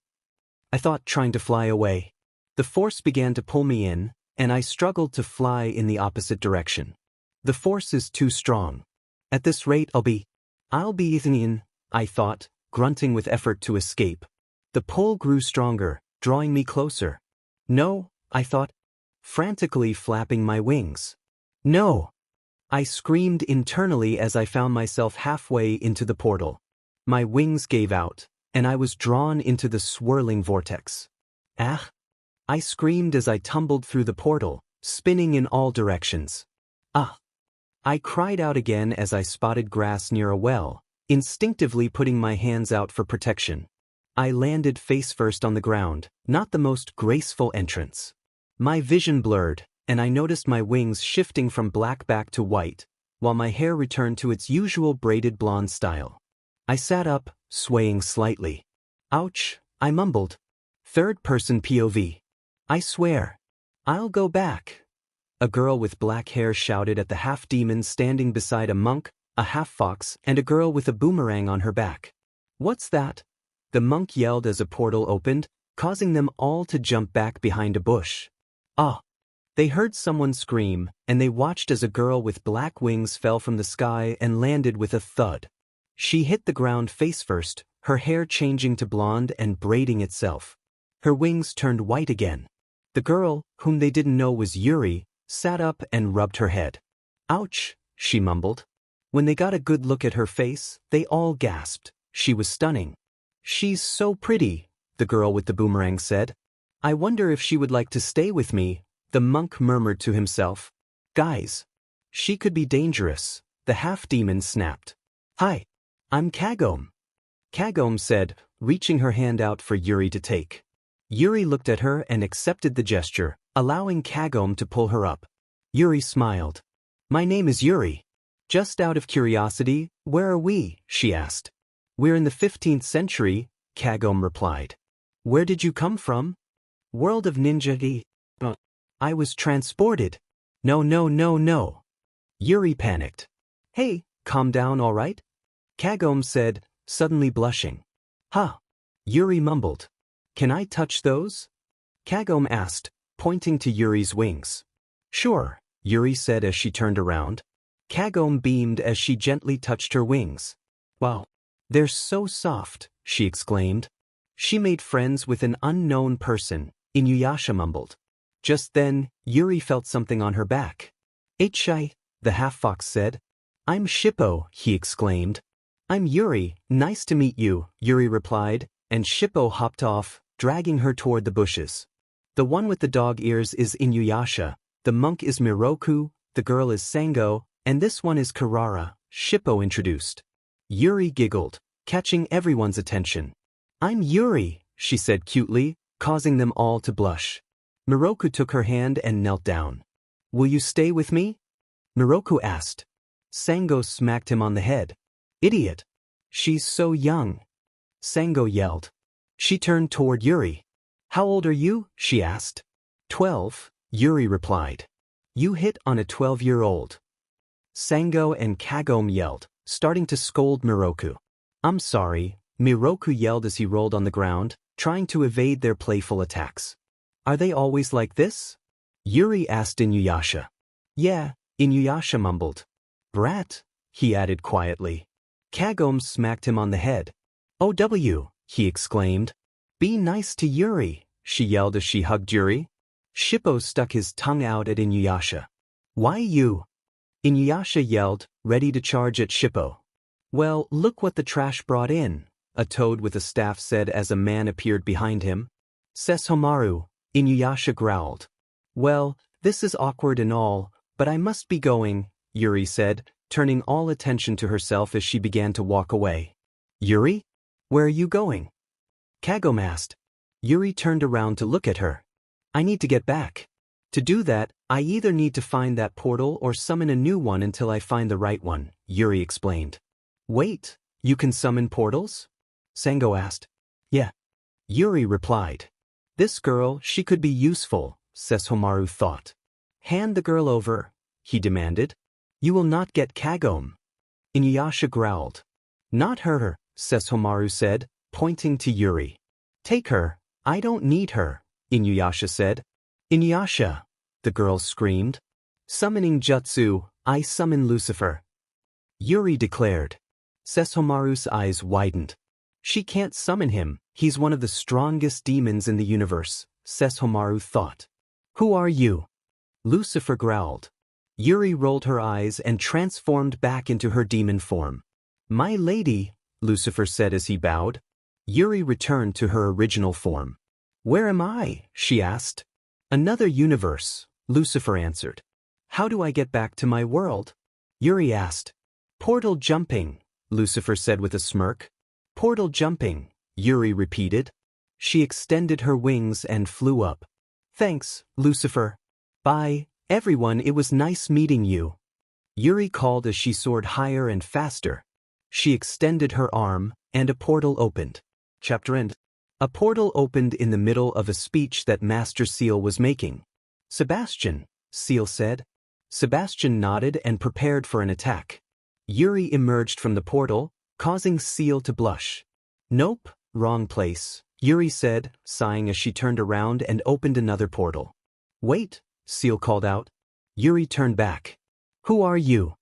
I thought, trying to fly away. The force began to pull me in, and I struggled to fly in the opposite direction. The force is too strong. At this rate I'll be in, I thought, grunting with effort to escape. The pull grew stronger, drawing me closer. No, I thought, frantically flapping my wings. No! I screamed internally as I found myself halfway into the portal. My wings gave out, and I was drawn into the swirling vortex. Ah! I screamed as I tumbled through the portal, spinning in all directions. Ah! I cried out again as I spotted grass near a well, instinctively putting my hands out for protection. I landed face first on the ground, not the most graceful entrance. My vision blurred, and I noticed my wings shifting from black back to white, while my hair returned to its usual braided blonde style. I sat up, swaying slightly. Ouch, I mumbled. Third-person POV. I swear. I'll go back. A girl with black hair shouted at the half-demon standing beside a monk, a half-fox, and a girl with a boomerang on her back. What's that? The monk yelled as a portal opened, causing them all to jump back behind a bush. Ah! They heard someone scream, and they watched as a girl with black wings fell from the sky and landed with a thud. She hit the ground face first, her hair changing to blonde and braiding itself. Her wings turned white again. The girl, whom they didn't know was Yuri, sat up and rubbed her head. Ouch, she mumbled. When they got a good look at her face, they all gasped. She was stunning. She's so pretty, the girl with the boomerang said. I wonder if she would like to stay with me, the monk murmured to himself. Guys. She could be dangerous, the half-demon snapped. Hi. I'm Kagome. Kagome said, reaching her hand out for Yuri to take. Yuri looked at her and accepted the gesture, allowing Kagome to pull her up. Yuri smiled. My name is Yuri. Just out of curiosity, where are we? She asked. We're in the 15th century, Kagome replied. Where did you come from? World of Ninja. I was transported. No, no, no, no. Yuri panicked. Hey, calm down, all right? Kagome said, suddenly blushing. Huh. Yuri mumbled. Can I touch those? Kagome asked, pointing to Yuri's wings. Sure, Yuri said as she turned around. Kagome beamed as she gently touched her wings. Wow. They're so soft, she exclaimed. She made friends with an unknown person, Inuyasha mumbled. Just then, Yuri felt something on her back. H-I, the half-fox said. I'm Shippo, he exclaimed. I'm Yuri, nice to meet you, Yuri replied, and Shippo hopped off, dragging her toward the bushes. The one with the dog ears is Inuyasha, the monk is Miroku, the girl is Sango, and this one is Karara, Shippo introduced. Yuri giggled, catching everyone's attention. I'm Yuri, she said cutely, causing them all to blush. Miroku took her hand and knelt down. Will you stay with me? Miroku asked. Sango smacked him on the head. Idiot. She's so young. Sango yelled. She turned toward Yuri. How old are you? She asked. 12, Yuri replied. You hit on a 12-year-old. Sango and Kagome yelled, starting to scold Miroku. I'm sorry, Miroku yelled as he rolled on the ground, trying to evade their playful attacks. Are they always like this? Yuri asked Inuyasha. Yeah, Inuyasha mumbled. Brat, he added quietly. Kagome smacked him on the head. OW, he exclaimed. Be nice to Yuri, she yelled as she hugged Yuri. Shippo stuck his tongue out at Inuyasha. Why you? Inuyasha yelled, ready to charge at Shippo. Well, look what the trash brought in, a toad with a staff said as a man appeared behind him. Sesshomaru, Inuyasha growled. Well, this is awkward and all, but I must be going, Yuri said, turning all attention to herself as she began to walk away. Yuri? Where are you going? Kagome asked. Yuri turned around to look at her. I need to get back. To do that, I either need to find that portal or summon a new one until I find the right one, Yuri explained. Wait, you can summon portals? Sango asked. Yeah. Yuri replied. This girl, she could be useful, Sesshomaru thought. Hand the girl over, he demanded. You will not get Kagome. Inuyasha growled. Not her, Sesshomaru said, pointing to Yuri. Take her, I don't need her, Inuyasha said. Inuyasha, the girl screamed. Summoning jutsu, I summon Lucifer. Yuri declared. Sesshomaru's eyes widened. She can't summon him, he's one of the strongest demons in the universe, Sesshomaru thought. Who are you? Lucifer growled. Yuri rolled her eyes and transformed back into her demon form. My lady, Lucifer said as he bowed. Yuri returned to her original form. Where am I? She asked. Another universe, Lucifer answered. How do I get back to my world? Yuri asked. Portal jumping, Lucifer said with a smirk. Portal jumping, Yuri repeated. She extended her wings and flew up. Thanks, Lucifer. Bye, everyone, it was nice meeting you. Yuri called as she soared higher and faster. She extended her arm, and a portal opened. Chapter end. A portal opened in the middle of a speech that Master Seal was making. Sebastian, Seal said. Sebastian nodded and prepared for an attack. Yuri emerged from the portal, causing Seal to blush. Nope, wrong place, Yuri said, sighing as she turned around and opened another portal. Wait, Seal called out. Yuri turned back. Who are you?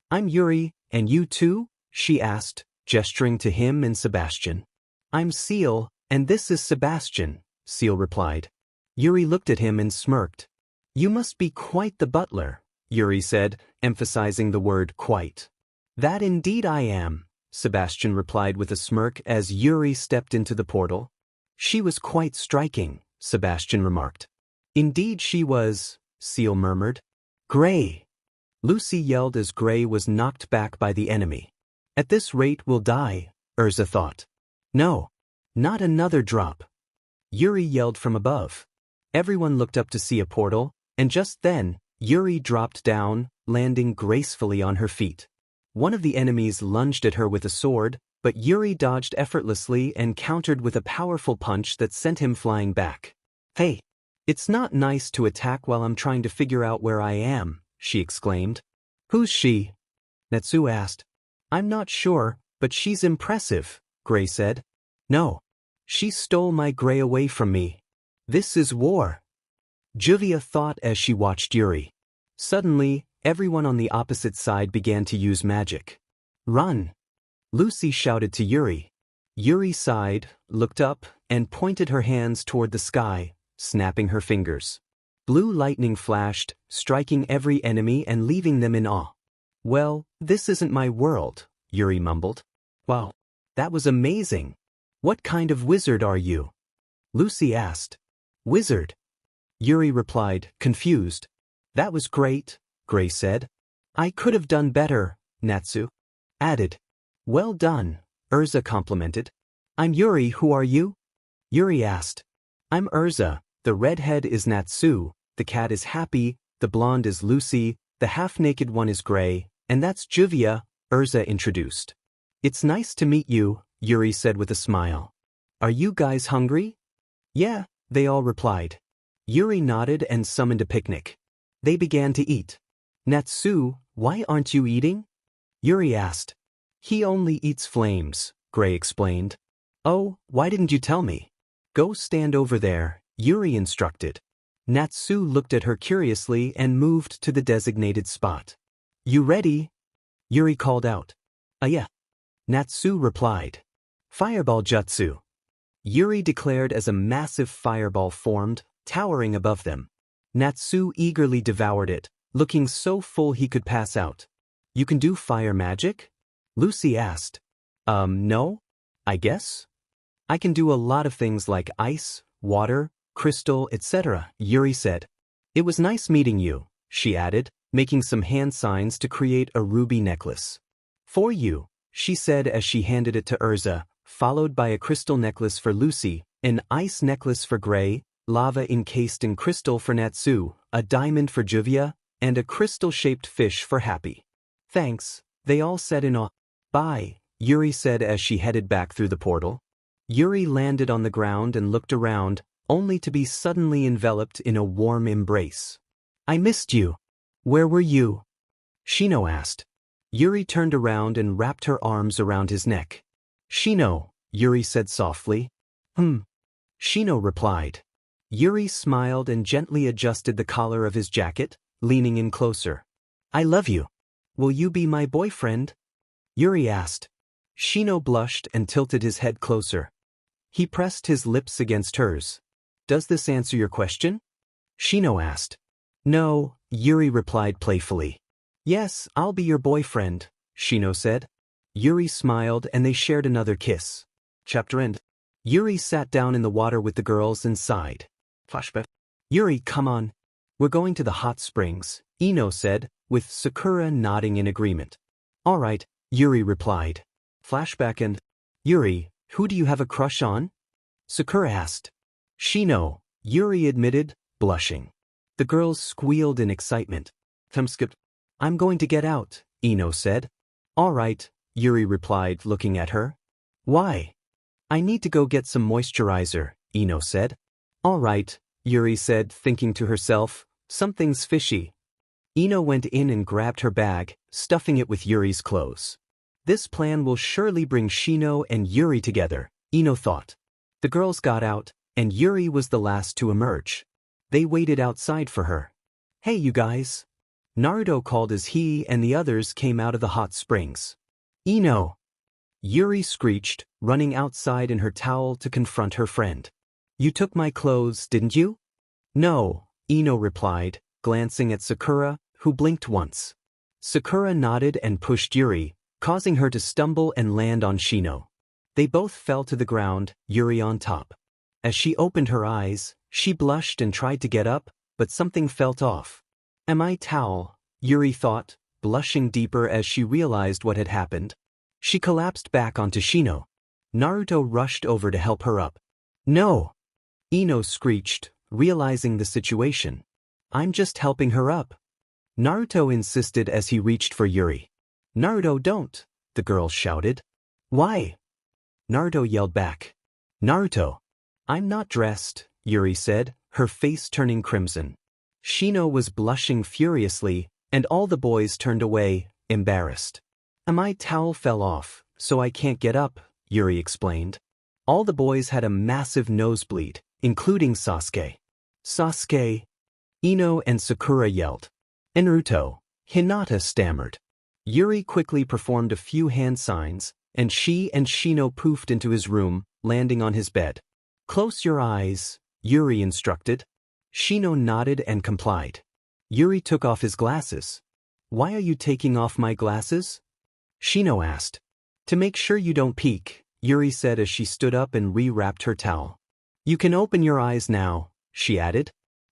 I'm Yuri, and you too? She asked, gesturing to him and Sebastian. I'm Seal, and this is Sebastian, Seal replied. Yuri looked at him and smirked. You must be quite the butler, Yuri said, emphasizing the word quite. That indeed I am, Sebastian replied with a smirk as Yuri stepped into the portal. She was quite striking, Sebastian remarked. Indeed she was, Seal murmured. Gray! Lucy yelled as Gray was knocked back by the enemy. At this rate we'll die, Urza thought. No. Not another drop. Yuri yelled from above. Everyone looked up to see a portal, and just then, Yuri dropped down, landing gracefully on her feet. One of the enemies lunged at her with a sword, but Yuri dodged effortlessly and countered with a powerful punch that sent him flying back. Hey! It's not nice to attack while I'm trying to figure out where I am, she exclaimed. Who's she? Natsu asked. I'm not sure, but she's impressive, Gray said. No. She stole my Gray away from me. This is war. Juvia thought as she watched Yuri. Suddenly, everyone on the opposite side began to use magic. Run! Lucy shouted to Yuri. Yuri sighed, looked up, and pointed her hands toward the sky, snapping her fingers. Blue lightning flashed, striking every enemy and leaving them in awe. Well, this isn't my world, Yuri mumbled. Wow, that was amazing. What kind of wizard are you? Lucy asked. Wizard? Yuri replied, confused. That was great, Gray said. I could have done better, Natsu added. Well done, Urza complimented. I'm Yuri, who are you? Yuri asked. I'm Urza, the redhead is Natsu, the cat is Happy, the blonde is Lucy, the half-naked one is Gray, and that's Juvia, Urza introduced. It's nice to meet you, Yuri said with a smile. Are you guys hungry? Yeah, they all replied. Yuri nodded and summoned a picnic. They began to eat. Natsu, why aren't you eating? Yuri asked. He only eats flames, Gray explained. Oh, why didn't you tell me? Go stand over there, Yuri instructed. Natsu looked at her curiously and moved to the designated spot. You ready? Yuri called out. Yeah. Natsu replied. Fireball jutsu. Yuri declared as a massive fireball formed, towering above them. Natsu eagerly devoured it, looking so full he could pass out. You can do fire magic? Lucy asked. No, I guess. I can do a lot of things like ice, water, crystal, etc., Yuri said. It was nice meeting you, she added, making some hand signs to create a ruby necklace. For you, she said as she handed it to Urza, followed by a crystal necklace for Lucy, an ice necklace for Gray, lava encased in crystal for Natsu, a diamond for Juvia, and a crystal-shaped fish for Happy. Thanks, they all said in awe. Bye, Yuri said as she headed back through the portal. Yuri landed on the ground and looked around, only to be suddenly enveloped in a warm embrace. I missed you. Where were you? Shino asked. Yuri turned around and wrapped her arms around his neck. Shino, Yuri said softly. Shino replied. Yuri smiled and gently adjusted the collar of his jacket, leaning in closer. I love you. Will you be my boyfriend? Yuri asked. Shino blushed and tilted his head closer. He pressed his lips against hers. Does this answer your question? Shino asked. No, Yuri replied playfully. Yes, I'll be your boyfriend, Shino said. Yuri smiled and they shared another kiss. Chapter end. Yuri sat down in the water with the girls and sighed. Flashback. Yuri, come on. We're going to the hot springs, Ino said, with Sakura nodding in agreement. All right, Yuri replied. Flashback and Yuri, who do you have a crush on? Sakura asked. Shino, Yuri admitted, blushing. The girls squealed in excitement. I'm going to get out, Ino said. All right, Yuri replied, looking at her. Why? I need to go get some moisturizer, Ino said. All right, Yuri said, thinking to herself, something's fishy. Ino went in and grabbed her bag, stuffing it with Yuri's clothes. This plan will surely bring Shino and Yuri together, Ino thought. The girls got out, and Yuri was the last to emerge. They waited outside for her. Hey you guys. Naruto called as he and the others came out of the hot springs. Ino. Yuri screeched, running outside in her towel to confront her friend. You took my clothes, didn't you? No, Ino replied, glancing at Sakura, who blinked once. Sakura nodded and pushed Yuri, causing her to stumble and land on Shino. They both fell to the ground, Yuri on top. As she opened her eyes, she blushed and tried to get up, but something felt off. Am I towel? Yuri thought, blushing deeper as she realized what had happened. She collapsed back onto Shino. Naruto rushed over to help her up. No! Ino screeched, realizing the situation. I'm just helping her up. Naruto insisted as he reached for Yuri. Naruto, don't! The girl shouted. Why? Naruto yelled back. Naruto. I'm not dressed, Yuri said, her face turning crimson. Shino was blushing furiously, and all the boys turned away, embarrassed. My towel fell off, so I can't get up, Yuri explained. All the boys had a massive nosebleed, including Sasuke. Sasuke! Ino and Sakura yelled. Naruto, Hinata stammered. Yuri quickly performed a few hand signs, and she and Shino poofed into his room, landing on his bed. Close your eyes, Yuri instructed. Shino nodded and complied. Yuri took off his glasses. Why are you taking off my glasses? Shino asked. To make sure you don't peek, Yuri said as she stood up and re-wrapped her towel. You can open your eyes now, she added.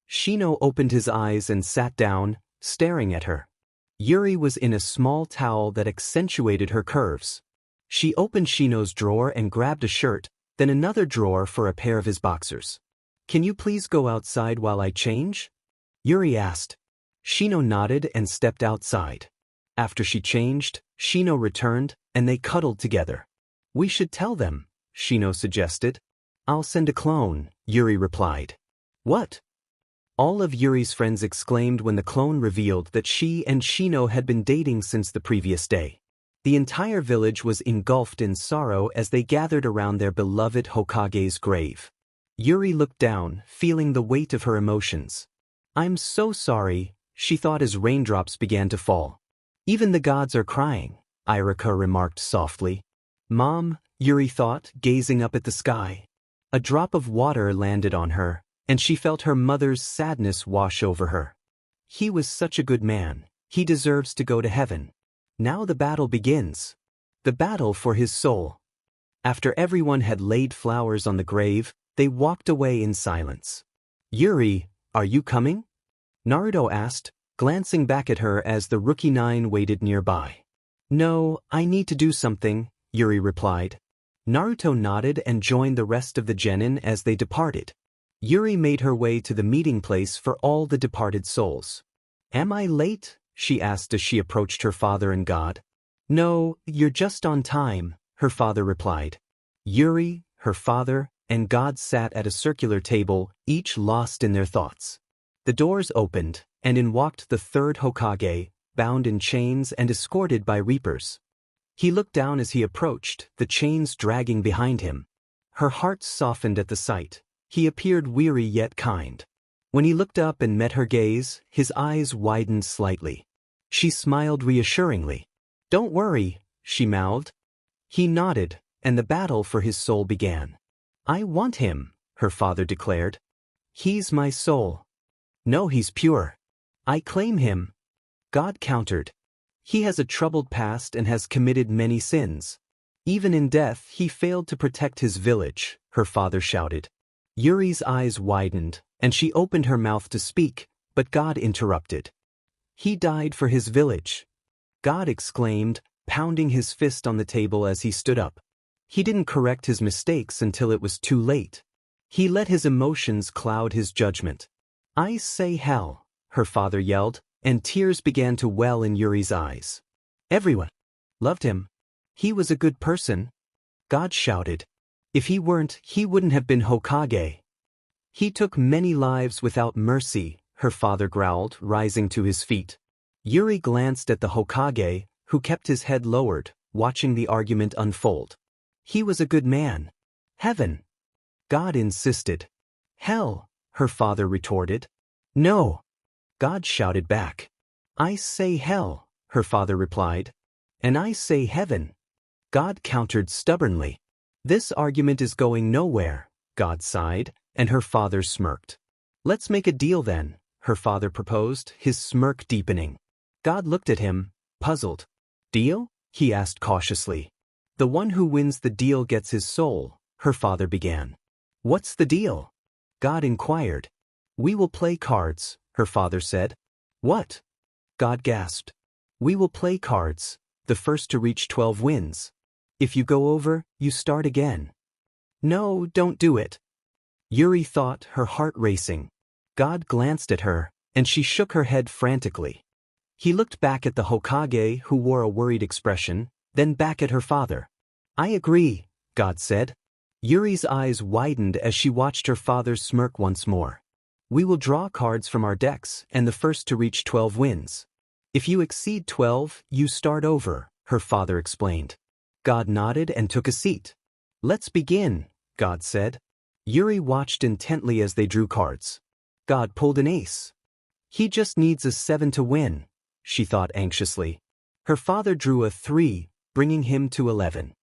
Shino opened his eyes and sat down, staring at her. Yuri was in a small towel that accentuated her curves. She opened Shino's drawer and grabbed a shirt, then another drawer for a pair of his boxers. Can you please go outside while I change? Yuri asked. Shino nodded and stepped outside. After she changed, Shino returned, and they cuddled together. We should tell them, Shino suggested. I'll send a clone, Yuri replied. What? All of Yuri's friends exclaimed when the clone revealed that she and Shino had been dating since the previous day. The entire village was engulfed in sorrow as they gathered around their beloved Hokage's grave. Yuri looked down, feeling the weight of her emotions. I'm so sorry, she thought as raindrops began to fall. Even the gods are crying, Irika remarked softly. Mom, Yuri thought, gazing up at the sky. A drop of water landed on her, and she felt her mother's sadness wash over her. He was such a good man. He deserves to go to heaven. Now the battle begins. The battle for his soul. After everyone had laid flowers on the grave, they walked away in silence. Yuri, are you coming? Naruto asked, glancing back at her as the Rookie 9 waited nearby. No, I need to do something, Yuri replied. Naruto nodded and joined the rest of the genin as they departed. Yuri made her way to the meeting place for all the departed souls. Am I late? She asked as she approached her father and God. No, you're just on time, her father replied. Yuri, her father, and God sat at a circular table, each lost in their thoughts. The doors opened, and in walked the third Hokage, bound in chains and escorted by reapers. He looked down as he approached, the chains dragging behind him. Her heart softened at the sight. He appeared weary yet kind. When he looked up and met her gaze, his eyes widened slightly. She smiled reassuringly. Don't worry, she mouthed. He nodded, and the battle for his soul began. I want him, her father declared. He's my soul. No, he's pure. I claim him. God countered. He has a troubled past and has committed many sins. Even in death, he failed to protect his village, her father shouted. Yuri's eyes widened, and she opened her mouth to speak, but God interrupted. He died for his village. God exclaimed, pounding his fist on the table as he stood up. He didn't correct his mistakes until it was too late. He let his emotions cloud his judgment. I say hell, her father yelled, and tears began to well in Yuri's eyes. Everyone loved him. He was a good person. God shouted. If he weren't, he wouldn't have been Hokage. He took many lives without mercy, her father growled, rising to his feet. Yuri glanced at the Hokage, who kept his head lowered, watching the argument unfold. He was a good man. Heaven. God insisted. Hell, her father retorted. No. God shouted back. I say hell, her father replied. And I say heaven. God countered stubbornly. This argument is going nowhere, God sighed, and her father smirked. Let's make a deal then, her father proposed, his smirk deepening. God looked at him, puzzled. Deal? He asked cautiously. The one who wins the deal gets his soul, her father began. What's the deal? God inquired. We will play cards, her father said. What? God gasped. We will play cards. The first to reach 12 wins. If you go over, you start again. No, don't do it. Yuri thought, her heart racing. God glanced at her, and she shook her head frantically. He looked back at the Hokage, who wore a worried expression, then back at her father. I agree, God said. Yuri's eyes widened as she watched her father smirk once more. We will draw cards from our decks, and the first to reach 12 wins. If you exceed 12, you start over, her father explained. God nodded and took a seat. Let's begin, God said. Yuri watched intently as they drew cards. God pulled an ace. He just needs a 7 to win, she thought anxiously. Her father drew a 3, bringing him to 11.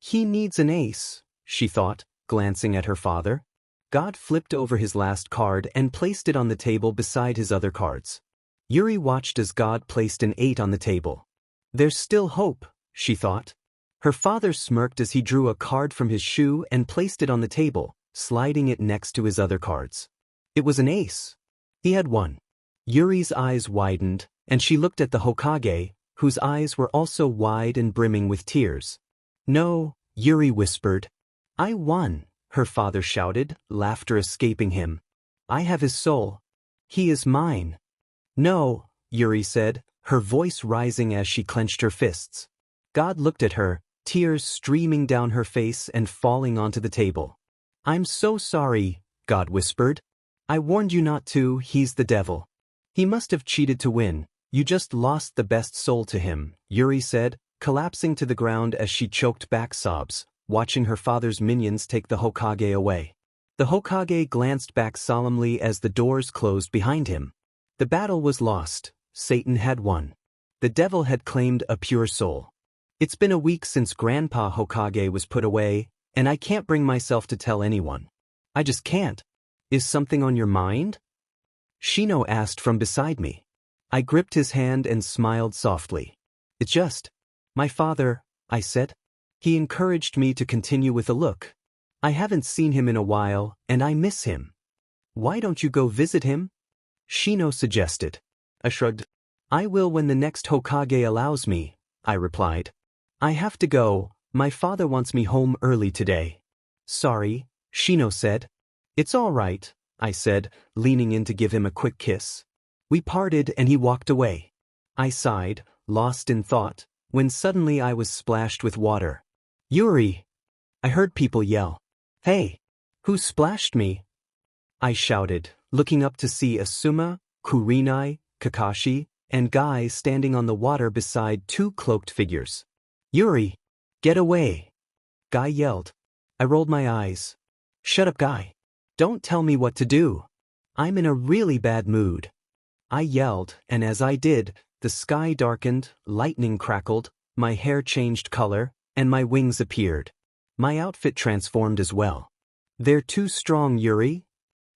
He needs an ace, she thought, glancing at her father. God flipped over his last card and placed it on the table beside his other cards. Yuri watched as God placed an 8 on the table. There's still hope, she thought. Her father smirked as he drew a card from his shoe and placed it on the table, sliding it next to his other cards. It was an ace. He had won. Yuri's eyes widened, and she looked at the Hokage, whose eyes were also wide and brimming with tears. No, Yuri whispered. I won, her father shouted, laughter escaping him. I have his soul. He is mine. No, Yuri said, her voice rising as she clenched her fists. God looked at her, tears streaming down her face and falling onto the table. I'm so sorry, God whispered. I warned you not to, he's the devil. He must have cheated to win. You just lost the best soul to him, Yuri said, collapsing to the ground as she choked back sobs, watching her father's minions take the Hokage away. The Hokage glanced back solemnly as the doors closed behind him. The battle was lost. Satan had won. The devil had claimed a pure soul. It's been a week since Grandpa Hokage was put away, and I can't bring myself to tell anyone. I just can't. Is something on your mind? Shino asked from beside me. I gripped his hand and smiled softly. It's just my father, I said. He encouraged me to continue with a look. I haven't seen him in a while, and I miss him. Why don't you go visit him? Shino suggested. I shrugged. I will when the next Hokage allows me, I replied. I have to go, my father wants me home early today. Sorry, Shino said. It's all right, I said, leaning in to give him a quick kiss. We parted and he walked away. I sighed, lost in thought, when suddenly I was splashed with water. Yuri! I heard people yell. Hey! Who splashed me? I shouted, looking up to see Asuma, Kurenai, Kakashi, and Guy standing on the water beside two cloaked figures. Yuri! Get away! Guy yelled. I rolled my eyes. Shut up, Guy. Don't tell me what to do. I'm in a really bad mood. I yelled, and as I did, the sky darkened, lightning crackled, my hair changed color, and my wings appeared. My outfit transformed as well. They're too strong, Yuri.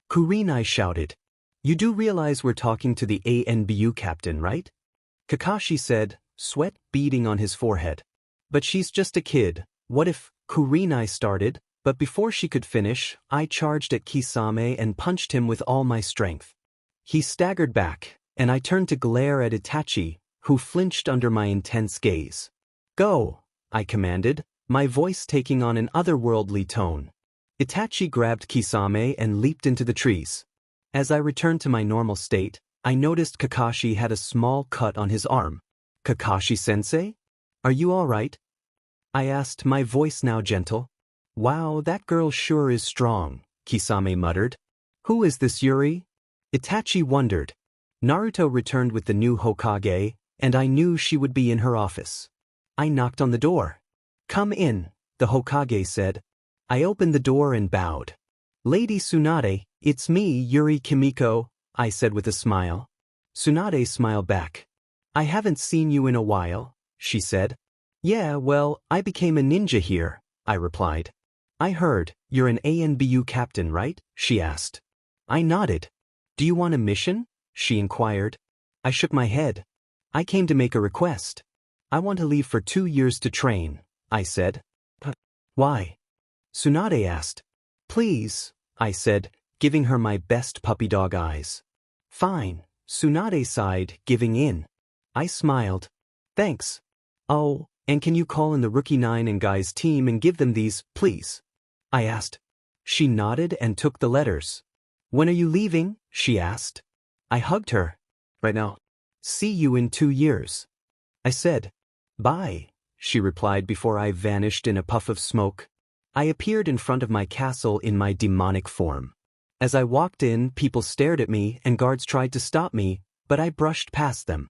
Kurenai shouted. You do realize we're talking to the ANBU captain, right? Kakashi said, sweat beading on his forehead. But she's just a kid. What if? Kurenai started, but before she could finish, I charged at Kisame and punched him with all my strength. He staggered back, and I turned to glare at Itachi, who flinched under my intense gaze. Go, I commanded, my voice taking on an otherworldly tone. Itachi grabbed Kisame and leaped into the trees. As I returned to my normal state, I noticed Kakashi had a small cut on his arm. Kakashi-sensei? Are you all right? I asked, my voice now gentle. Wow, that girl sure is strong, Kisame muttered. Who is this Yuri? Itachi wondered. Naruto returned with the new Hokage, and I knew she would be in her office. I knocked on the door. Come in, the Hokage said. I opened the door and bowed. Lady Tsunade, it's me, Yuri Kimiko, I said with a smile. Tsunade smiled back. I haven't seen you in a while, she said. Yeah, well, I became a ninja here, I replied. I heard, you're an ANBU captain, right? She asked. I nodded. Do you want a mission? She inquired. I shook my head. I came to make a request. I want to leave for 2 years to train, I said. Why? Tsunade asked. Please, I said, giving her my best puppy dog eyes. Fine, Tsunade sighed, giving in. I smiled. Thanks. Oh, and can you call in the Rookie 9 and Guy's team and give them these, please? I asked. She nodded and took the letters. When are you leaving? She asked. I hugged her. Right now. See you in 2 years. I said. Bye, she replied before I vanished in a puff of smoke. I appeared in front of my castle in my demonic form. As I walked in, people stared at me and guards tried to stop me, but I brushed past them.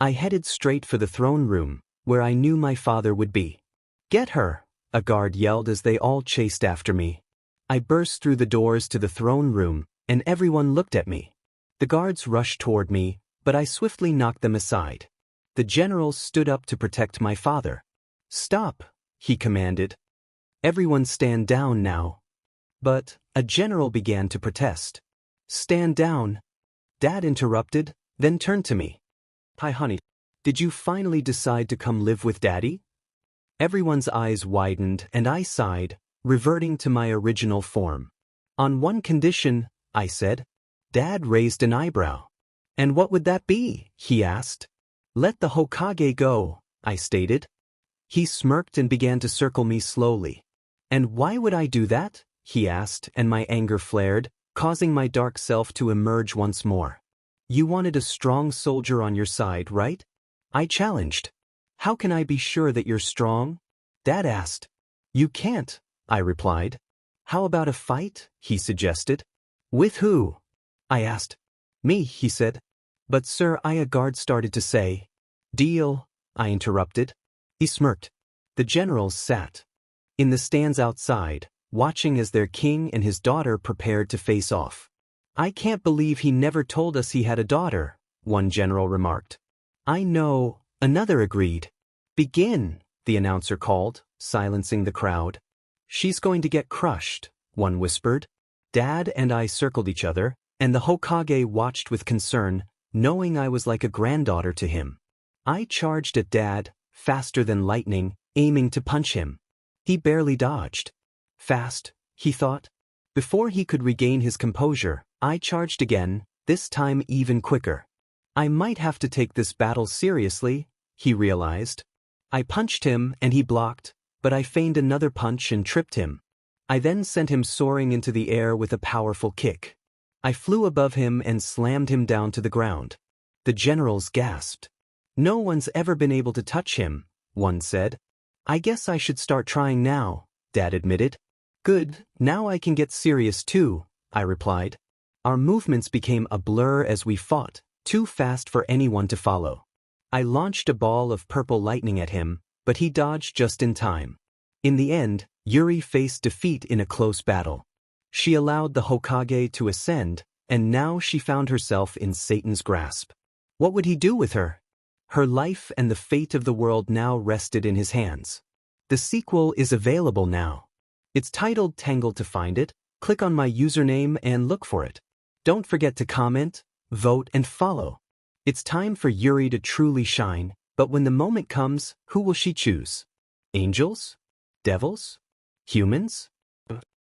I headed straight for the throne room, where I knew my father would be. "Get her!" a guard yelled as they all chased after me. I burst through the doors to the throne room, and everyone looked at me. The guards rushed toward me, but I swiftly knocked them aside. The general stood up to protect my father. "Stop," he commanded. "Everyone stand down now." But a general began to protest. "Stand down," Dad interrupted, then turned to me. "Hi honey, did you finally decide to come live with Daddy?" Everyone's eyes widened and I sighed, reverting to my original form. "On one condition," I said. Dad raised an eyebrow. "And what would that be?" he asked. "Let the Hokage go," I stated. He smirked and began to circle me slowly. "And why would I do that?" he asked, and my anger flared, causing my dark self to emerge once more. "You wanted a strong soldier on your side, right?" I challenged. "How can I be sure that you're strong?" Dad asked. "You can't," I replied. "How about a fight?" he suggested. "With who?" I asked. "Me," he said. "But sir," a guard started to say. "Deal," I interrupted. He smirked. The generals sat in the stands outside, watching as their king and his daughter prepared to face off. "I can't believe he never told us he had a daughter," one general remarked. "I know," another agreed. "Begin," the announcer called, silencing the crowd. "She's going to get crushed," one whispered. Dad and I circled each other, and the Hokage watched with concern, knowing I was like a granddaughter to him. I charged at Dad, faster than lightning, aiming to punch him. He barely dodged. Fast, he thought. Before he could regain his composure, I charged again, this time even quicker. I might have to take this battle seriously, he realized. I punched him and he blocked, but I feigned another punch and tripped him. I then sent him soaring into the air with a powerful kick. I flew above him and slammed him down to the ground. The generals gasped. "No one's ever been able to touch him," one said. "I guess I should start trying now," Dad admitted. "Good, now I can get serious too," I replied. Our movements became a blur as we fought, too fast for anyone to follow. I launched a ball of purple lightning at him, but he dodged just in time. In the end, Yuri faced defeat in a close battle. She allowed the Hokage to ascend, and now she found herself in Satan's grasp. What would he do with her? Her life and the fate of the world now rested in his hands. The sequel is available now. It's titled Tangled. To find it, click on my username and look for it. Don't forget to comment, vote, and follow. It's time for Yuri to truly shine, but when the moment comes, who will she choose? Angels? Devils? Humans?